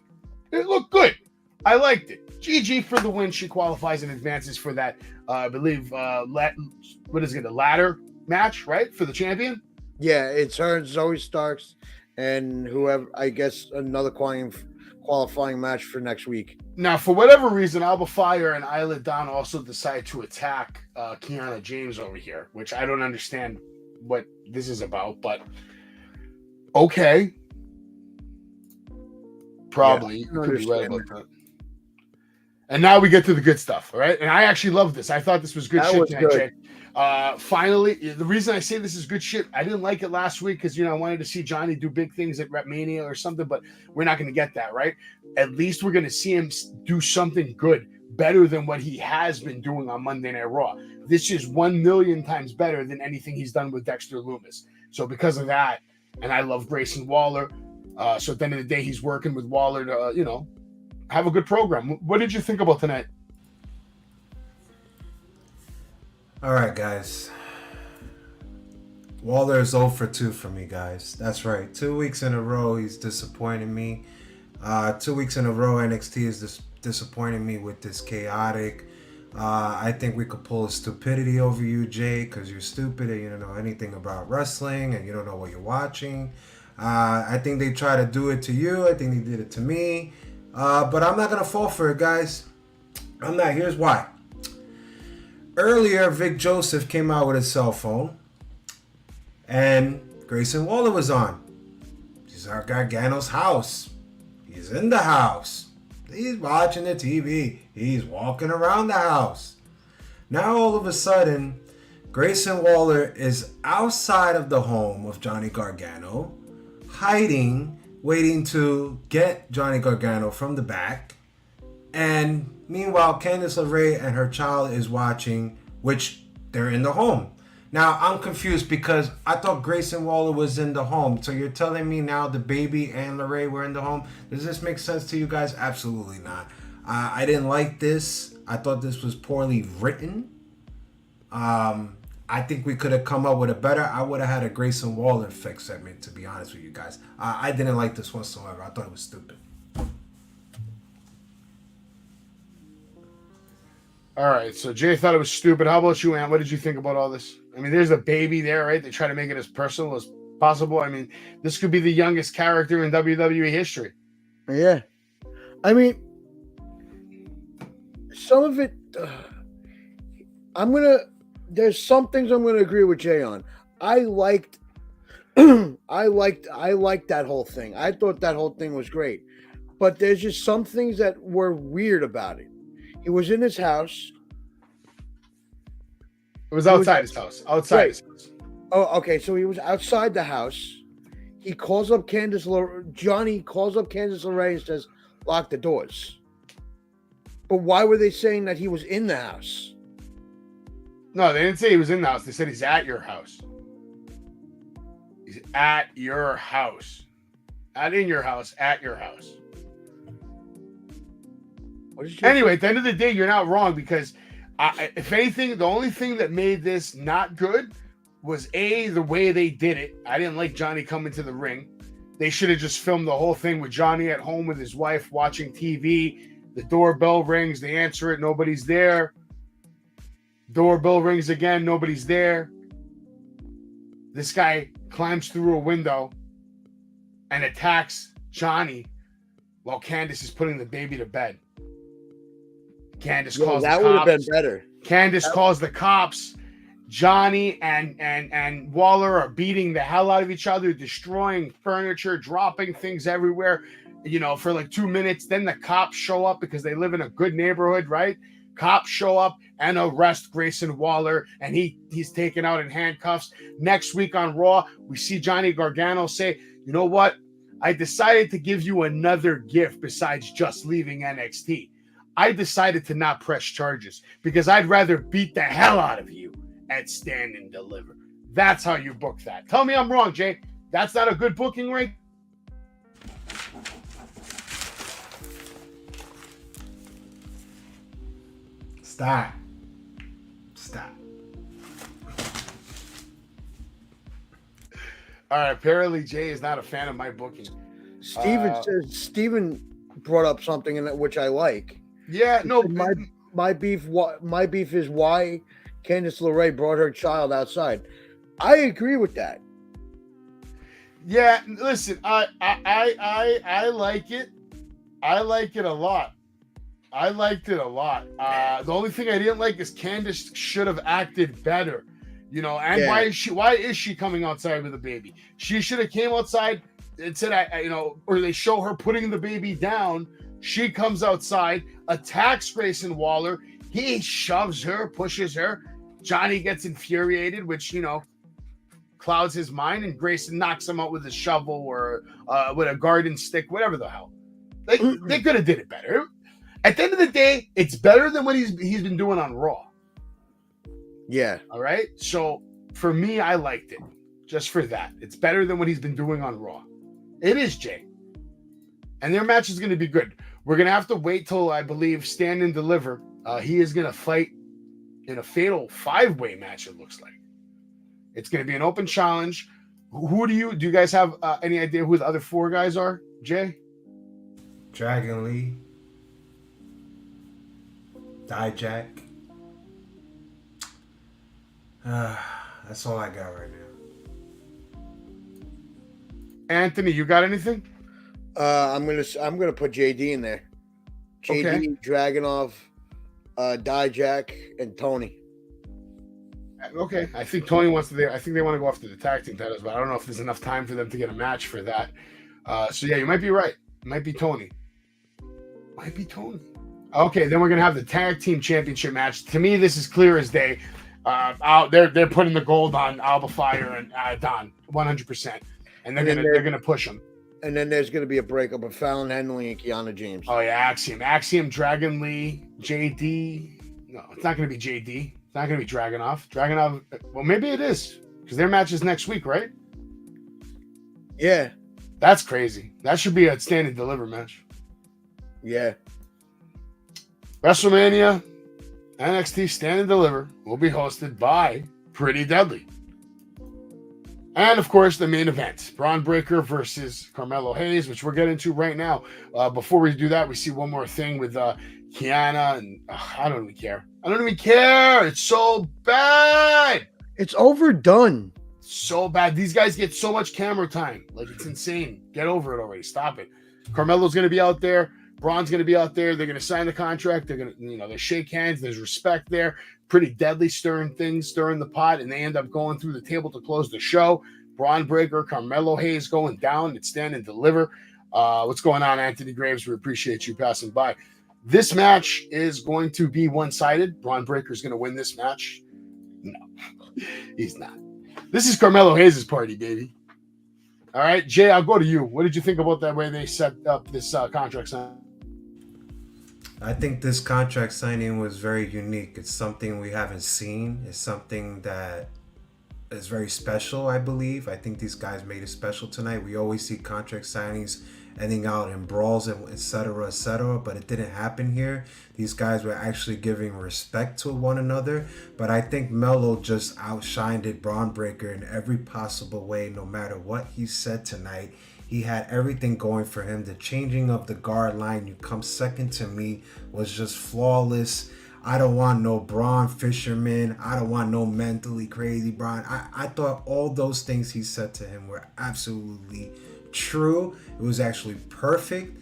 It looked good. I liked it. Gigi for the win. She qualifies and advances for that, I believe, what is it, a ladder match, right? For the champion? Yeah, it's her, Zoe Starks, and whoever, I guess, another qualifying match for next week. Now, for whatever reason, Alba Fire and Isla Dawn also decide to attack Kiana James over here, which I don't understand what this is about, but okay. Probably. You could be right about that. And now we get to the good stuff, all right? And I actually love this. I thought this was good shit tonight, Jay. Finally, the reason I say this is good shit, I didn't like it last week because, I wanted to see Johnny do big things at RepMania or something, but we're not going to get that, right? At least we're going to see him do something good, better than what he has been doing on Monday Night Raw. This is 1,000,000 times better than anything he's done with Dexter Lumis. So because of that, and I love Grayson Waller, so at the end of the day, he's working with Waller to, have a good program. What did you think about tonight? All right, guys. Waller is 0 for 2 for me, guys. That's right. 2 weeks in a row, he's disappointing me. 2 weeks in a row, NXT is disappointing me with this chaotic. I think we could pull a stupidity over you, Jay, because you're stupid and you don't know anything about wrestling and you don't know what you're watching. I think they try to do it to you. I think they did it to me. But I'm not going to fall for it, guys. I'm not. Here's why. Earlier, Vic Joseph came out with his cell phone. And Grayson Waller was on. He's at Gargano's house. He's in the house. He's watching the TV. He's walking around the house. Now, all of a sudden, Grayson Waller is outside of the home of Johnny Gargano, hiding, waiting to get Johnny Gargano from the back. And meanwhile, Candice LeRae and her child is watching, which they're in the home. Now, I'm confused because I thought Grayson Waller was in the home. So you're telling me now the baby and LeRae were in the home? Does this make sense to you guys? Absolutely not. I didn't like this. I thought this was poorly written. I I think we could have come up with a better. I would have had a Grayson Waller fix segment, to be honest with you guys. I didn't like this whatsoever. I thought it was stupid. All right, so Jay thought it was stupid. How about you, Ant? What did you think about all this? I mean, there's a baby there, right? They try to make it as personal as possible. I mean, this could be the youngest character in WWE history. Yeah. I mean, some of it, there's some things I'm going to agree with Jay on. I liked that whole thing. I thought that whole thing was great. But there's just some things that were weird about it. He was in his house. It was outside his house. Outside his house. Oh, okay. So he was outside the house. He calls up Johnny calls up Candice LeRae and says, lock the doors. But why were they saying that he was in the house? No, they didn't say he was in the house. They said he's at your house. He's at your house. Not in your house, at your house. Anyway, at the end of the day, you're not wrong because, if anything, the only thing that made this not good was the way they did it. I didn't like Johnny coming to the ring. They should have just filmed the whole thing with Johnny at home with his wife watching TV. The doorbell rings. They answer it. Nobody's there. Doorbell rings again. Nobody's there. This guy climbs through a window and attacks Johnny while Candice is putting the baby to bed. Candice calls the cops. That would have been better. Candice calls the cops. Johnny and Waller are beating the hell out of each other, destroying furniture, dropping things everywhere, for like 2 minutes. Then the cops show up because they live in a good neighborhood, right? Cops show up and arrest Grayson Waller, and he's taken out in handcuffs. Next week on Raw, we see Johnny Gargano say, you know what? I decided to give you another gift besides just leaving NXT. I decided to not press charges because I'd rather beat the hell out of you at Stand and Deliver. That's how you book that. Tell me I'm wrong, Jay. That's not a good booking rate? Stop. All right, apparently Jay is not a fan of my booking. Steven brought up something in it which I like. Yeah, no. My beef is why Candice LeRae brought her child outside. I agree with that. Yeah, listen, I like it. I like it a lot. The only thing I didn't like is Candice should have acted better, and why is she coming outside with a baby? She should have came outside and said, or they show her putting the baby down. She comes outside, attacks Grayson Waller. He shoves her, pushes her. Johnny gets infuriated, which, clouds his mind, and Grayson knocks him out with a shovel or with a garden stick, whatever the hell. They could have did it better. At the end of the day, it's better than what he's been doing on Raw. Yeah. All right? So, for me, I liked it. Just for that. It's better than what he's been doing on Raw. It is, Jay. And their match is going to be good. We're going to have to wait till, I believe, Stand and Deliver. He is going to fight in a fatal 5-way match, it looks like. It's going to be an open challenge. Do you guys have any idea who the other 4 guys are, Jay? Dragon Lee. Dijak. That's all I got right now. Anthony, you got anything? I'm gonna put JD in there. JD, okay. Dragunov, Dijak, and Tony. Okay, I think Tony wants to. I think they want to go after the tag team titles, but I don't know if there's enough time for them to get a match for that. So yeah, you might be right. It might be Tony. Okay, then we're gonna have the tag team championship match. To me, this is clear as day. They're putting the gold on Alba Fire and Don 100%, and they're gonna push them. And then there's gonna be a breakup of Fallon Henley and Kiana James. Oh yeah, Axiom, Dragon Lee, JD. No, it's not gonna be JD. It's not gonna be Dragunov. Well, maybe it is because their match is next week, right? Yeah, that's crazy. That should be a Stand and Deliver match. Yeah. WrestleMania, NXT Stand and Deliver will be hosted by Pretty deadly. And, of course, the main event, Braun Breaker versus Carmelo Hayes, which we're getting to right now. Before we do that, we see one more thing with Kiana, and I don't even care. I don't even care. It's so bad. It's overdone. So bad. These guys get so much camera time. Like, it's insane. Get over it already. Stop it. Carmelo's going to be out there. Braun's going to be out there. They're going to sign the contract. They're going to, they shake hands. There's respect there. Pretty deadly, stirring the pot, and they end up going through the table to close the show. Braun Breaker, Carmelo Hayes going down and stand and deliver. What's going on, Anthony Graves? We appreciate you passing by. This match is going to be one-sided. Braun Breaker is going to win this match. No, he's not. This is Carmelo Hayes' party, baby. All right, Jay, I'll go to you. What did you think about that way they set up this contract sign? I think this contract signing was very unique. It's something we haven't seen. It's something that is very special, I believe. I think these guys made it special tonight. We always see contract signings ending out in brawls and et cetera, but it didn't happen here. These guys were actually giving respect to one another, but I think Melo just outshined Braun Breaker in every possible way. No matter what he said tonight, he had everything going for him. The changing of the guard line, you come second to me, was just flawless. I don't want no Braun fisherman. I don't want no mentally crazy Braun. I thought all those things he said to him were absolutely true. It was actually perfect.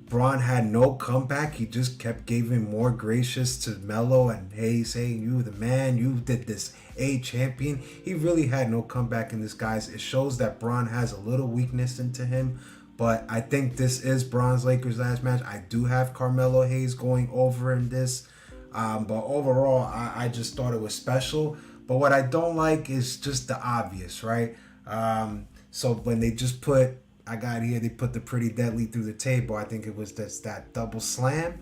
Braun had no comeback. He just kept giving more gracious to Melo and hey, saying you the man, you did this, a champion. He really had no comeback in this, guys. It shows that Braun has a little weakness into him, but I think this is Braun's Lakers last match. I do have Carmelo Hayes going over in this, but overall, I just thought it was special. But what I don't like is just the obvious, right? So when they just put, I got here, they put the Pretty Deadly through the table. I think it was that double slam.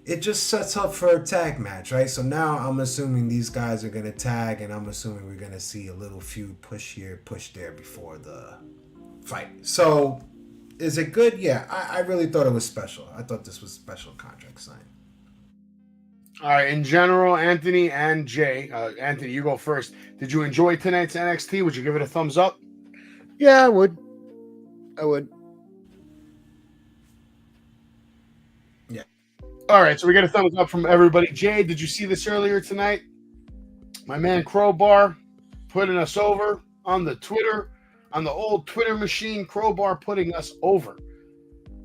It just sets up for a tag match, right? So now I'm assuming these guys are going to tag, and I'm assuming we're going to see a little feud push here, push there before the fight. So is it good? Yeah, I really thought it was special. I thought this was a special contract sign. All right, in general, Anthony and Jay. Anthony, you go first. Did you enjoy tonight's NXT? Would you give it a thumbs up? Yeah, I would. Yeah. All right, so we got a thumbs up from everybody. Jay, did you see this earlier tonight? My man Crowbar putting us over on the Twitter, on the old Twitter machine. Crowbar putting us over,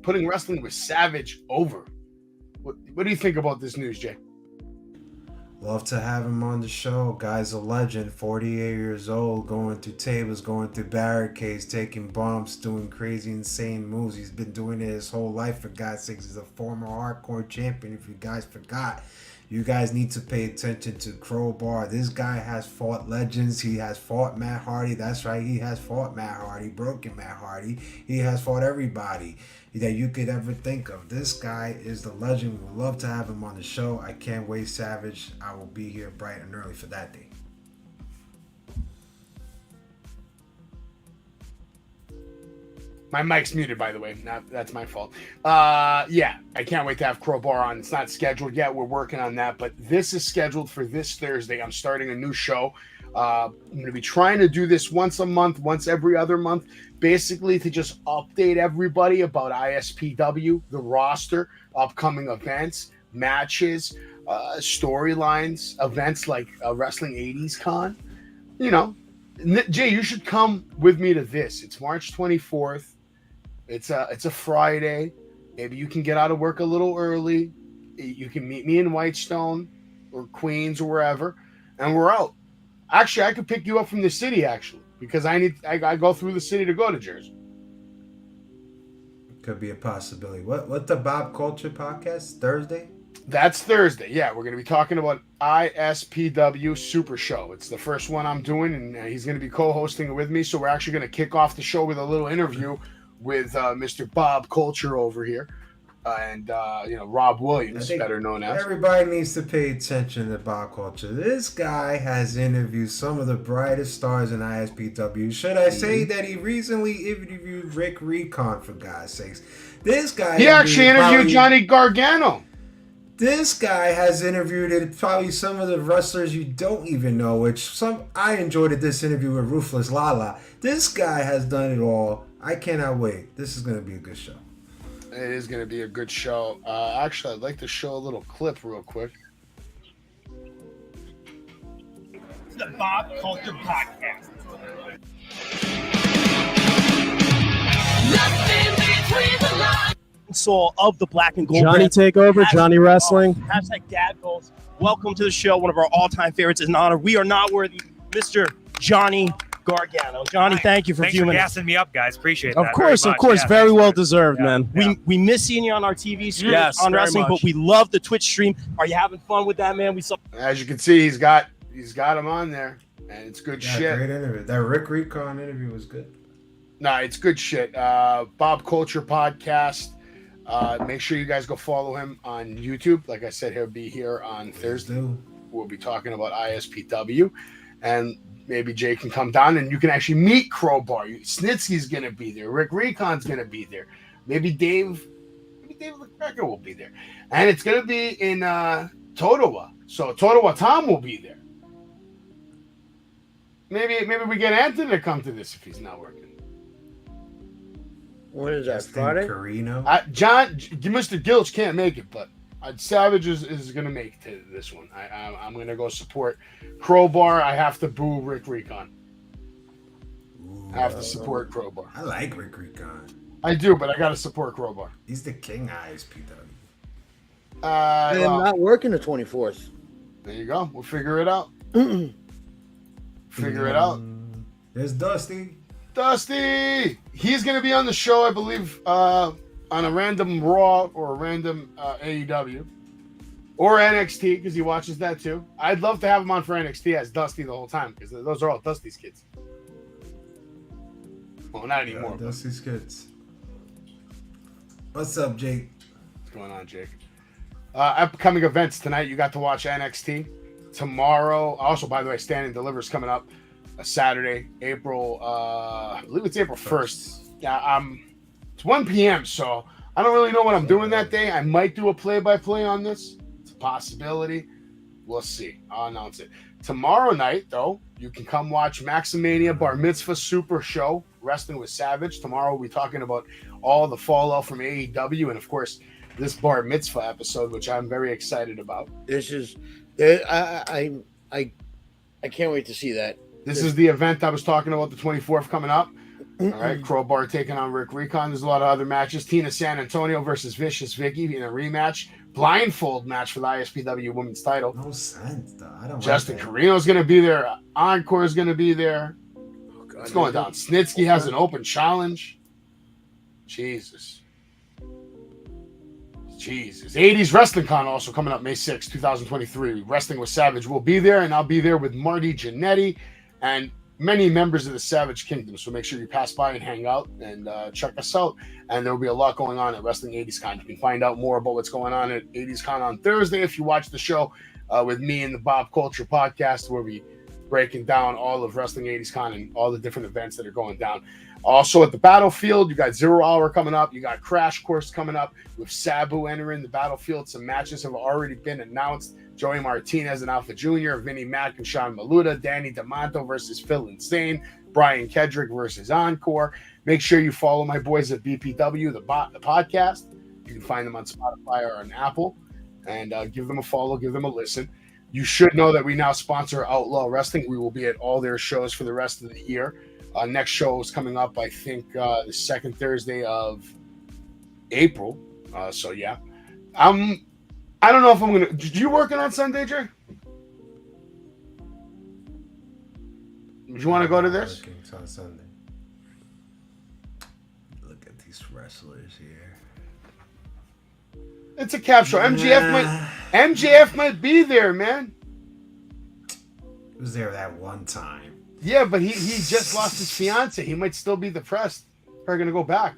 putting Wrestling with Savage over. What do you think about this news, Jay? Love to have him on the show. Guy's a legend, 48 years old, going through tables, going through barricades, taking bumps, doing crazy, insane moves. He's been doing it his whole life, for God's sakes. He's a former hardcore champion, if you guys forgot. You guys need to pay attention to Crowbar. This guy has fought legends. He has fought Matt Hardy. That's right, he has fought Matt Hardy, broken Matt Hardy. He has fought everybody that you could ever think of. This guy is the legend. We would love to have him on the show. I can't wait, Savage. I will be here bright and early for that day. My mic's muted, by the way. That's my fault. Yeah, I can't wait to have Crowbar on. It's not scheduled yet. We're working on that, but this is scheduled for this Thursday. I'm starting a new show. I'm going to be trying to do this once a month, once every other month, basically to just update everybody about ISPW, the roster, upcoming events, matches, storylines, events like Wrestling 80s Con. You know, Jay, you should come with me to this. It's March 24th. It's a Friday. Maybe you can get out of work a little early. You can meet me in Whitestone or Queens or wherever, and we're out. Actually, I could pick you up from the city, actually, because I go through the city to go to Jersey. Could be a possibility. What the Bob Culture podcast? Thursday? That's Thursday. Yeah, we're going to be talking about ISPW Super Show. It's the first one I'm doing, and he's going to be co-hosting it with me. So we're actually going to kick off the show with a little interview with Mr. Bob Culture over here. And Rob Williams, better known as. Everybody needs to pay attention to Bob Culture. This guy has interviewed some of the brightest stars in ISPW. Should I say that he recently interviewed Rick Recon, for God's sakes? This guy. He actually interviewed Johnny Gargano. This guy has interviewed probably some of the wrestlers you don't even know, which I enjoyed this interview with Ruthless Lala. This guy has done it all. I cannot wait. This is going to be a good show. It is going to be a good show. Actually, I'd like to show a little clip real quick. The Bob Culture Podcast. Nothing between the lines. Soul of the Black and Gold. Johnny Takeover, Johnny Wrestling. Hashtag Dad Goals. Welcome to the show. One of our all-time favorites. It's an honor. We are not worthy. Mr. Johnny Gargano. Johnny, thank you for Thanks a few for minutes. gassing me up, guys. Appreciate Of that. course, very of much. course. Yeah, Very thanks well for- deserved, yeah, man. yeah. We miss seeing you on our TV screen Yes, on very wrestling, much. but we love the Twitch stream. Are you having fun with that, man? We saw. As you can see, he's got him on there, and it's good Yeah, shit. great interview. That Rick Recon interview was good. Nah, it's good shit. Bob Culture Podcast. Make sure you guys go follow him on YouTube. Like I said, he'll be here on Thursday. We'll be talking about ISPW, and maybe Jay can come down and you can actually meet Crowbar. Snitsky's gonna be there. Rick Recon's gonna be there. Maybe Dave LaCracker will be there, and it's gonna be in Totowa. So Totowa Tom will be there. Maybe we get Anthony to come to this if he's not working. When is that? Justin Friday? Carino. Mr. Gilch can't make it, but Savage is going to make it to this one. I'm going to go support Crowbar. I have to boo Rick Recon. I have to support Crowbar. I like Rick Recon. I do, but I got to support Crowbar. He's the king ISPW. And I'm not working the 24th. There you go. We'll figure it out. Figure it out. There's Dusty. Dusty! He's going to be on the show, I believe, on a random Raw or a random AEW. Or NXT, because he watches that too. I'd love to have him on for NXT as Dusty the whole time, because those are all Dusty's kids. Well, not anymore. Yeah, Dusty's kids. What's up, Jake? What's going on, Jake? Upcoming events tonight, you got to watch NXT. Tomorrow, also, by the way, Stand and Deliver is coming up. Saturday, I believe it's April 1st. Yeah, it's 1 p.m., so I don't really know what I'm doing that day. I might do a play-by-play on this. It's a possibility. We'll see. I'll announce it. Tomorrow night, though, you can come watch Maximania Bar Mitzvah Super Show, Wrestling with Savage. Tomorrow we'll be talking about all the fallout from AEW and, of course, this Bar Mitzvah episode, which I'm very excited about. This is, I can't wait to see that. This is the event I was talking about, the 24th coming up. All right, Crowbar taking on Rick Recon. There's a lot of other matches. Tina San Antonio versus Vicious Vicky in a rematch. Blindfold match for the ISPW Women's title. No sense, though. I don't Justin like that. Carino's going to be there. Encore is going to be there. Oh, God, What's going down? Snitsky has an open challenge. Jesus. 80s Wrestling Con also coming up May 6, 2023. Wrestling with Savage will be there, and I'll be there with Marty Jannetty and many members of the Savage Kingdom. So make sure you pass by and hang out and check us out. And there will be a lot going on at Wrestling 80s Con. You can find out more about what's going on at 80s Con on Thursday if you watch the show with me and the Bob Culture Podcast, where we breaking down all of Wrestling 80s Con and all the different events that are going down. Also at the Battlefield, you got 0 Hour coming up. You got Crash Course coming up with Sabu entering the Battlefield. Some matches have already been announced. Joey Martinez and Alpha Jr., Vinnie Mac and Sean Maluda, Danny DeMonto versus Phil Insane, Brian Kedrick versus Encore. Make sure you follow my boys at BPW, the podcast. You can find them on Spotify or on Apple. And give them a follow, give them a listen. You should know that we now sponsor Outlaw Wrestling. We will be at all their shows for the rest of the year. Next show is coming up, I think, the second Thursday of April. So, yeah. I don't know if I'm going to... Did you working on Sunday, Jay? Would you want to go to this? Working on Sunday. Look at these wrestlers here. It's a cap show. MJF might be there, man. He was there that one time. Yeah, but he just lost his fiance. He might still be depressed. Probably going to go back.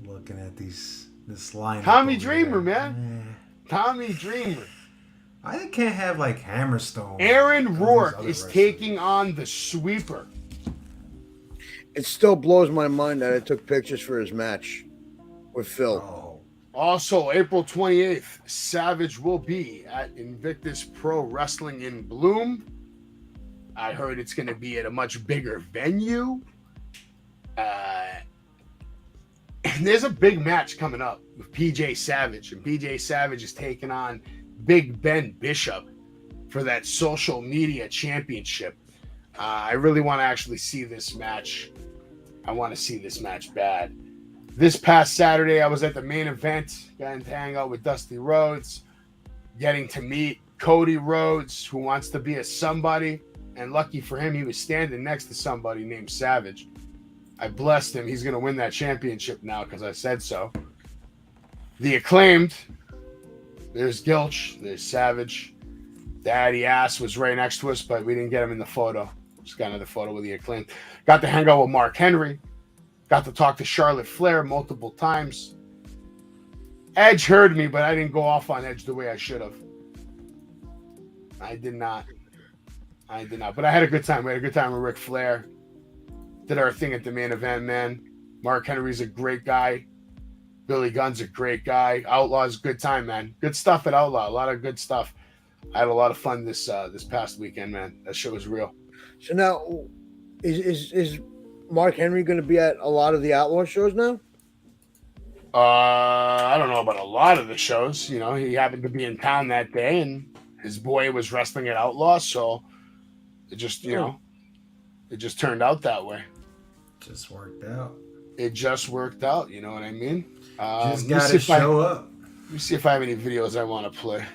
Looking at this lineup. Tommy over Dreamer, there. man. Tommy Dreamer. I can't have like Hammerstone. Aaron All these Rourke other is wrestlers. taking on the Sweeper. It still blows my mind that I took pictures for his match with Phil. Oh, Also, April 28th, Savage will be at Invictus Pro Wrestling in Bloom. I heard it's going to be at a much bigger venue. And there's a big match coming up with PJ Savage. And PJ Savage is taking on Big Ben Bishop for that social media championship. I really want to actually see this match. I want to see this match bad. This past Saturday, I was at the main event, getting to hang out with Dusty Rhodes, getting to meet Cody Rhodes, who wants to be a somebody. And lucky for him, he was standing next to somebody named Savage. I blessed him. He's going to win that championship now because I said so. The Acclaimed, there's Gilch, there's Savage. Daddy Ass was right next to us, but we didn't get him in the photo. Just got another photo with the Acclaimed. Got to hang out with Mark Henry. Got to talk to Charlotte Flair multiple times. Edge heard me, but I didn't go off on Edge the way I should have. I did not. But I had a good time. We had a good time with Ric Flair. Did our thing at the main event, man. Mark Henry's a great guy. Billy Gunn's a great guy. Outlaw's a good time, man. Good stuff at Outlaw. A lot of good stuff. I had a lot of fun this past weekend, man. That shit was real. So now, is Mark Henry going to be at a lot of the Outlaw shows now? I don't know about a lot of the shows. You know, he happened to be in town that day, and his boy was wrestling at Outlaw, so it just, it just turned out that way. Just worked out. It just worked out. You know what I mean? Just gotta show up. Let me see if I have any videos I want to play.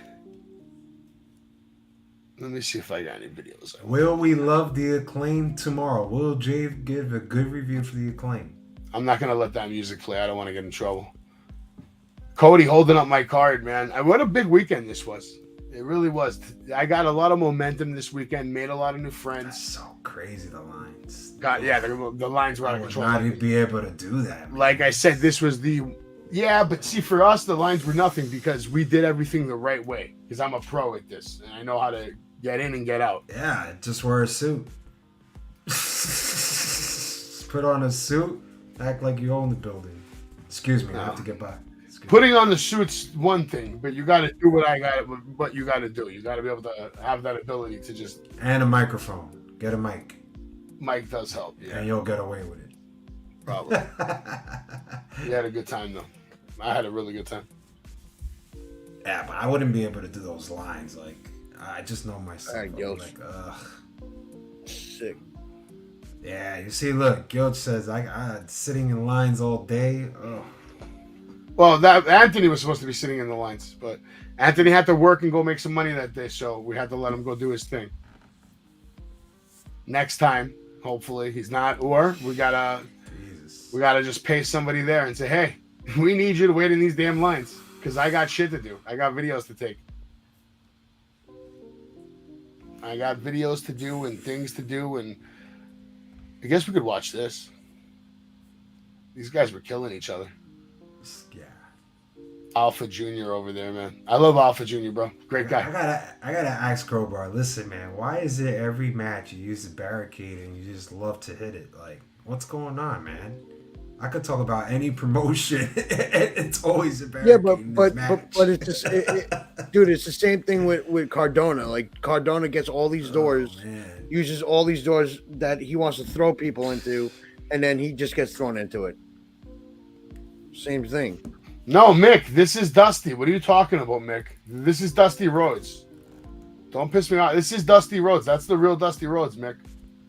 Let me see if I got any videos. Will we love the Acclaim tomorrow? Will Jay give a good review for the Acclaim? I'm not going to let that music play. I don't want to get in trouble. Cody holding up my card, man. What a big weekend this was. It really was. I got a lot of momentum this weekend, made a lot of new friends. That's so crazy, the lines. The lines were out of control. Not even be able to do that. Man. Like I said, this was but see, for us, the lines were nothing because we did everything the right way. Because I'm a pro at this, and I know how to get in and get out. Yeah, just wear a suit. Put on a suit, act like you own the building. Excuse me, I have to get by. Putting on the suit's one thing, but you got to do what you got to do. You got to be able to have that ability to just... And a microphone. Get a mic. Mic does help, yeah. And you'll get away with it. Probably. You had a good time, though. I had a really good time. Yeah, but I wouldn't be able to do those lines. Like, I just know myself. I'm like, ugh. Sick. Yeah, you see, look, Gilch says, I sitting in lines all day. Ugh. Well, Anthony was supposed to be sitting in the lines, but Anthony had to work and go make some money that day, so we had to let him go do his thing. Next time, hopefully, he's not, or we gotta just pay somebody there and say, hey, we need you to wait in these damn lines because I got shit to do. I got videos to take. I got videos to do and things to do, and I guess we could watch this. These guys were killing each other. Yeah. Alpha Jr. over there, man. I love Alpha Jr., bro. Great guy. I gotta ask Crowbar. Listen, man. Why is it every match you use the barricade and you just love to hit it? Like, what's going on, man? I could talk about any promotion. It's always a barricade. Yeah, but it's just, dude. It's the same thing with Cardona. Like Cardona gets all these doors, uses all these doors that he wants to throw people into, and then he just gets thrown into it. Same thing. No, Mick, this is Dusty. What are you talking about, Mick? This is Dusty Rhodes. Don't piss me off. This is Dusty Rhodes. That's the real Dusty Rhodes, Mick.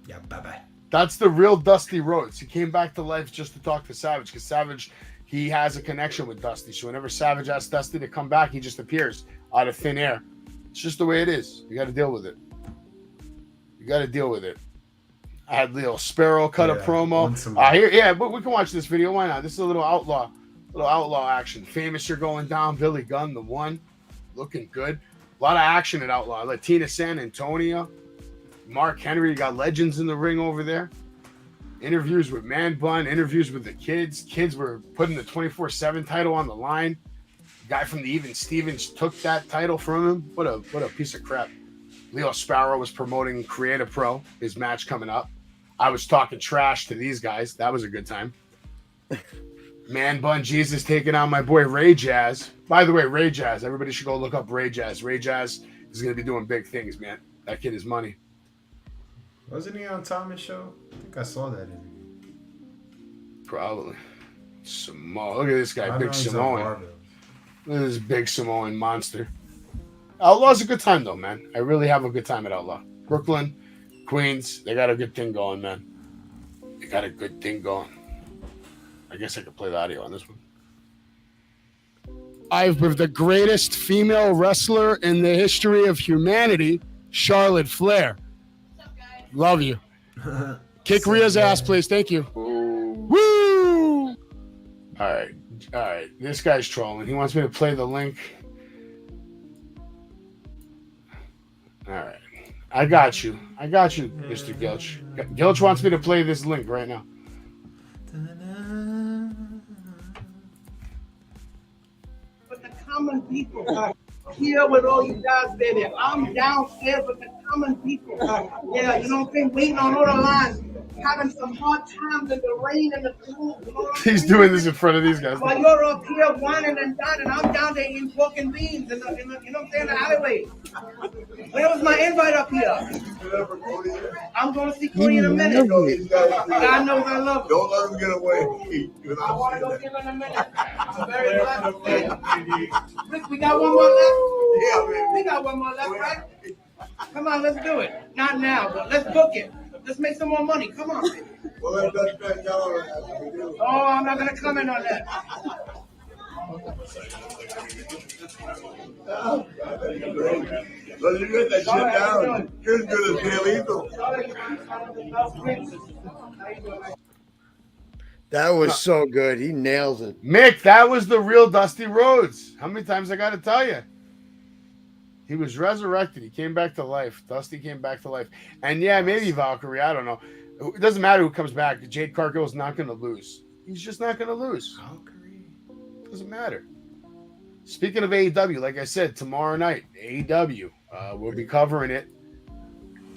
Yeah, bye-bye. That's the real Dusty Rhodes. He came back to life just to talk to Savage because Savage, he has a connection with Dusty. So whenever Savage asks Dusty to come back, he just appears out of thin air. It's just the way it is. You got to deal with it. I had Leo Sparrow cut a promo. But we can watch this video. Why not? This is a little outlaw action. Famous are going down. Billy Gunn, the one, looking good. A lot of action at Outlaw. Latina San Antonio. Mark Henry, got legends in the ring over there. Interviews with Man Bun, interviews with the kids. Kids were putting the 24/7 title on the line. The guy from the Even Stevens took that title from him. What a piece of crap. Leo Sparrow was promoting Creative Pro, his match coming up. I was talking trash to these guys. That was a good time. Man Bun Jesus taking on my boy Ray Jazz. By the way, Ray Jazz. Everybody should go look up Ray Jazz. Ray Jazz is going to be doing big things, man. That kid is money. Wasn't he on Thomas' show? I think I saw that interview. Probably. Samoa. Look at this guy, I know big he's on Samoan. barbell. Look at this big Samoan monster. Outlaw's a good time, though, man. I really have a good time at Outlaw. Brooklyn, Queens, they got a good thing going, man. They got a good thing going. I guess I could play the audio on this one. I've with the greatest female wrestler in the history of humanity, Charlotte Flair. What's up, guys? Love you. Kick Rhea's ass, please. Thank you. Woo! All right. This guy's trolling. He wants me to play the link. All right. I got you, Mr. Gilch. Gilch wants me to play this link right now. But the common people are here with all you guys, baby. I'm downstairs with the common people. Yeah, you know what I'm saying? Waiting on all the lines, having some hard times in the rain and the cold. You know what I'm He's saying? doing this in front of these guys. While you're up here whining and dining, I'm down there eating pork and beans in the you know what I'm saying, the alleyway. Where was my invite up here? I'm going to see Cody in a minute. God knows I love him. Don't let him get away. I want to go give him a minute. I'm very glad to see him. Rick, we got one more left? Yeah, man. We got one more left, right? Come on, let's do it. Not now, but let's book it. Let's make some more money. Come on. Well, that's back down. Oh, I'm not going to comment on that. Well, you get that shit down. You're as good as Galito. That was so good. He nails it. Mick, that was the real Dusty Rhodes. How many times I got to tell you? He was resurrected. He came back to life. Dusty came back to life. And yeah, maybe Valkyrie. I don't know. It doesn't matter who comes back. Jade Cargill's not going to lose. He's just not going to lose. Valkyrie. Doesn't matter. Speaking of AEW, like I said, tomorrow night, AEW. We'll be covering it.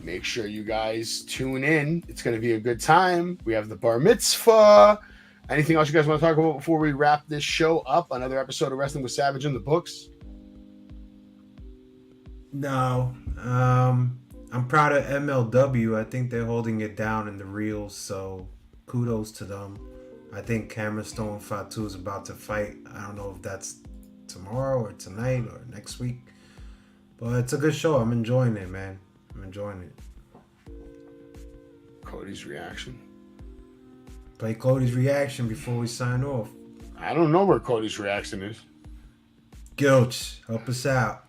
Make sure you guys tune in. It's going to be a good time. We have the bar mitzvah. Anything else you guys want to talk about before we wrap this show up? Another episode of Wrestling with Savage in the books? No. I'm proud of MLW. I think they're holding it down in the reels, so kudos to them. I think Cameron Stone Fatu is about to fight. I don't know if that's tomorrow or tonight or next week. But it's a good show. I'm enjoying it, man. I'm enjoying it. Cody's reaction. Play Cody's reaction before we sign off. I don't know where Cody's reaction is. Gilch, help us out.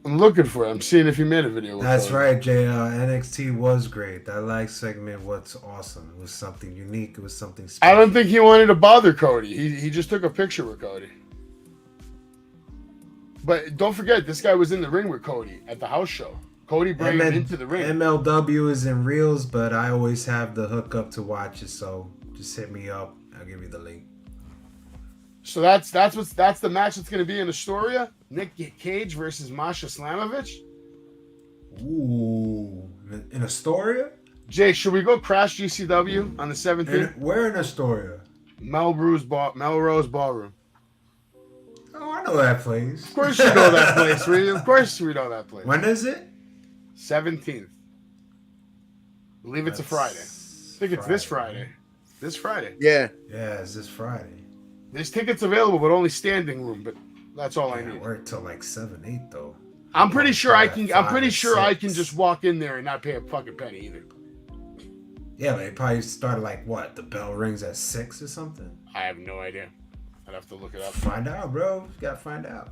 I'm looking for it. I'm seeing if he made a video with That's Cody. right, JL. NXT was great. That live segment was awesome. It was something unique. It was something special. I don't think he wanted to bother Cody. He just took a picture with Cody. But don't forget, this guy was in the ring with Cody at the house show. Cody brought him into the ring. MLW is in reels, but I always have the hookup to watch it. So just hit me up. I'll give you the link. So that's the match that's going to be in Astoria. Nick Cage versus Masha Slamovich. Ooh, in Astoria? Jay, should we go crash GCW on the 17th? Where in Astoria? Melrose Ballroom. Oh, I know that place. Of course you know that place. Of course we know that place. When is it? 17th. I believe it's a Friday. I think it's this Friday. This Friday. Yeah. Yeah, it's this Friday. There's tickets available, but only standing room. But that's all I need. I work till like 7, 8 though. I'm pretty sure I can. I'm pretty sure I 6. can just walk in there and not pay a fucking penny either. Yeah, they probably started like what? The bell rings at 6 or something. I have no idea. I'd have to look it up. Find out, bro. You gotta find out.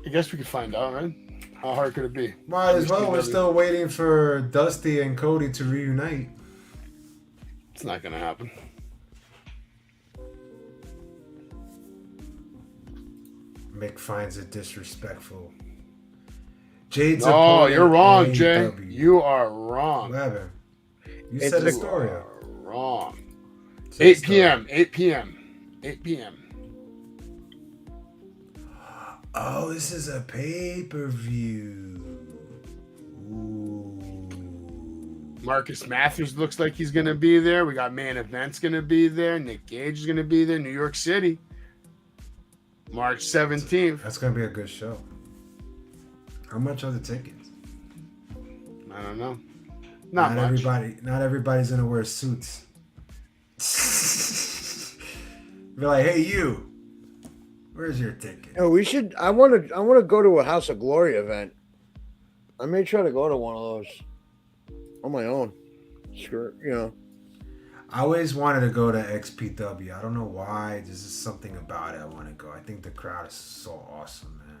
I guess we could find out, right? How hard could it be? Might as well. We're still waiting for Dusty and Cody to reunite. It's not gonna happen. Mick finds it disrespectful. Jade's No, you're wrong, AEW. Jay. You are wrong. Whatever. You It's said a- Astoria. Wrong. Said 8 Astoria. p.m. 8 p.m. 8 p.m. Oh, this is a pay-per-view. Ooh. Marcus Matthews looks like he's going to be there. We got Main Event's going to be there. Nick Gage is going to be there. New York City, March 17th. That's gonna be a good show. How much are the tickets? I don't know. Not much. Not everybody's gonna wear suits. Be like, hey, you. Where's your ticket? No, we should. I want to go to a House of Glory event. I may try to go to one of those on my own. Sure, you know. I always wanted to go to XPW. I don't know why. There's just something about it I want to go. I think the crowd is so awesome, man.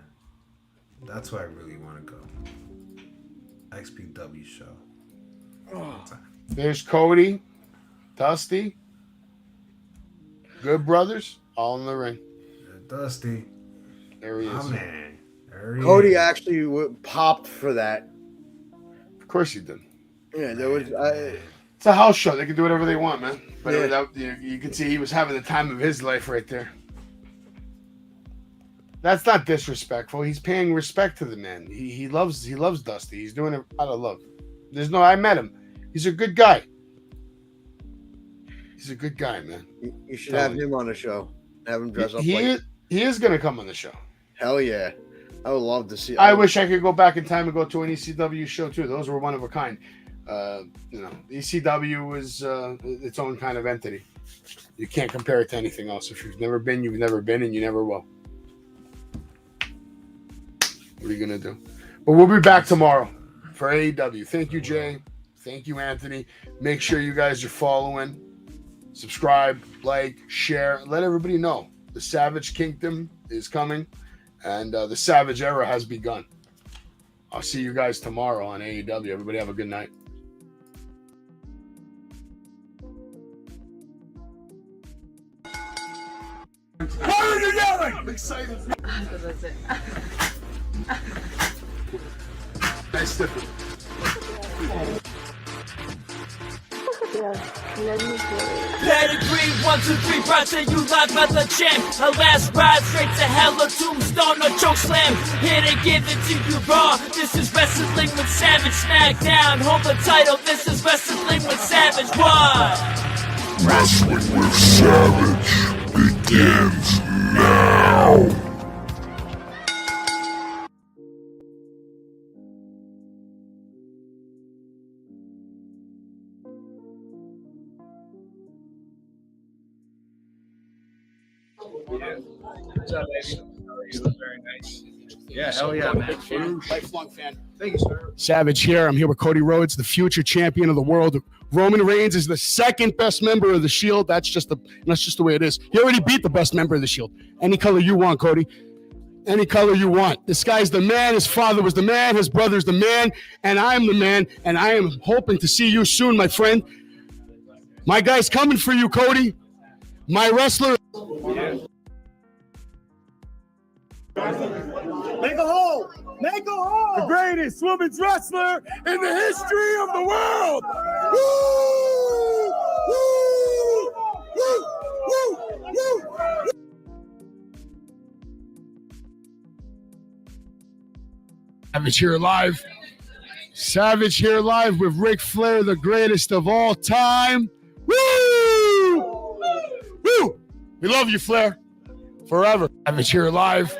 That's why I really want to go. XPW show. There's Cody, Dusty, Good Brothers, all in the ring. Dusty. There he is. Oh, man. There he Cody is. actually popped for that. Of course he did. Yeah, there was. It's a house show. They can do whatever they want, man. But Yeah. you can see he was having the time of his life right there. That's not disrespectful. He's paying respect to the man. He loves Dusty. He's doing it out of love. I met him. He's a good guy. He's a good guy, man. You should have him on the show. Have him dress up He like. is going to come on the show. Hell yeah, I would love to see. I wish I could go back in time and go to an ECW show too. Those were one of a kind. ECW was its own kind of entity. You can't compare it to anything else. If you've never been, you've never been, and you never will. What are you going to do? But we'll be back tomorrow for AEW. Thank you, Jay. Thank you, Anthony. Make sure you guys are following. Subscribe, like, share. Let everybody know. The Savage Kingdom is coming, and the Savage Era has begun. I'll see you guys tomorrow on AEW. Everybody have a good night. What are you yelling? I'm excited. Nice stiffy. Pedigree, 1, 2, 3, brought to you live by the champ. A last ride straight to hell, a tombstone, a choke slam. Here to give it to you raw. This is Wrestling with Savage. Smackdown, hold the title. This is Wrestling with Savage. What? Wrestling with Savage begins now. Very nice. Yeah, hell yeah, man. Lifelong fan. Thank you, sir. Savage here. I'm here with Cody Rhodes, the future champion of the world. Roman Reigns is the second best member of the Shield. That's just the way it is. He already beat the best member of the Shield. Any color you want, Cody. Any color you want. This guy's the man. His father was the man. His brother's the man. And I am the man. And I am hoping to see you soon, my friend. My guy's coming for you, Cody. My wrestler. Make a hole! Make a hole! The greatest women's wrestler in the history of the world. Woo! Woo! Woo! Woo! Woo! Savage here live. Savage here live with Ric Flair, the greatest of all time. Woo! Woo! We love you, Flair. Forever. Savage here live.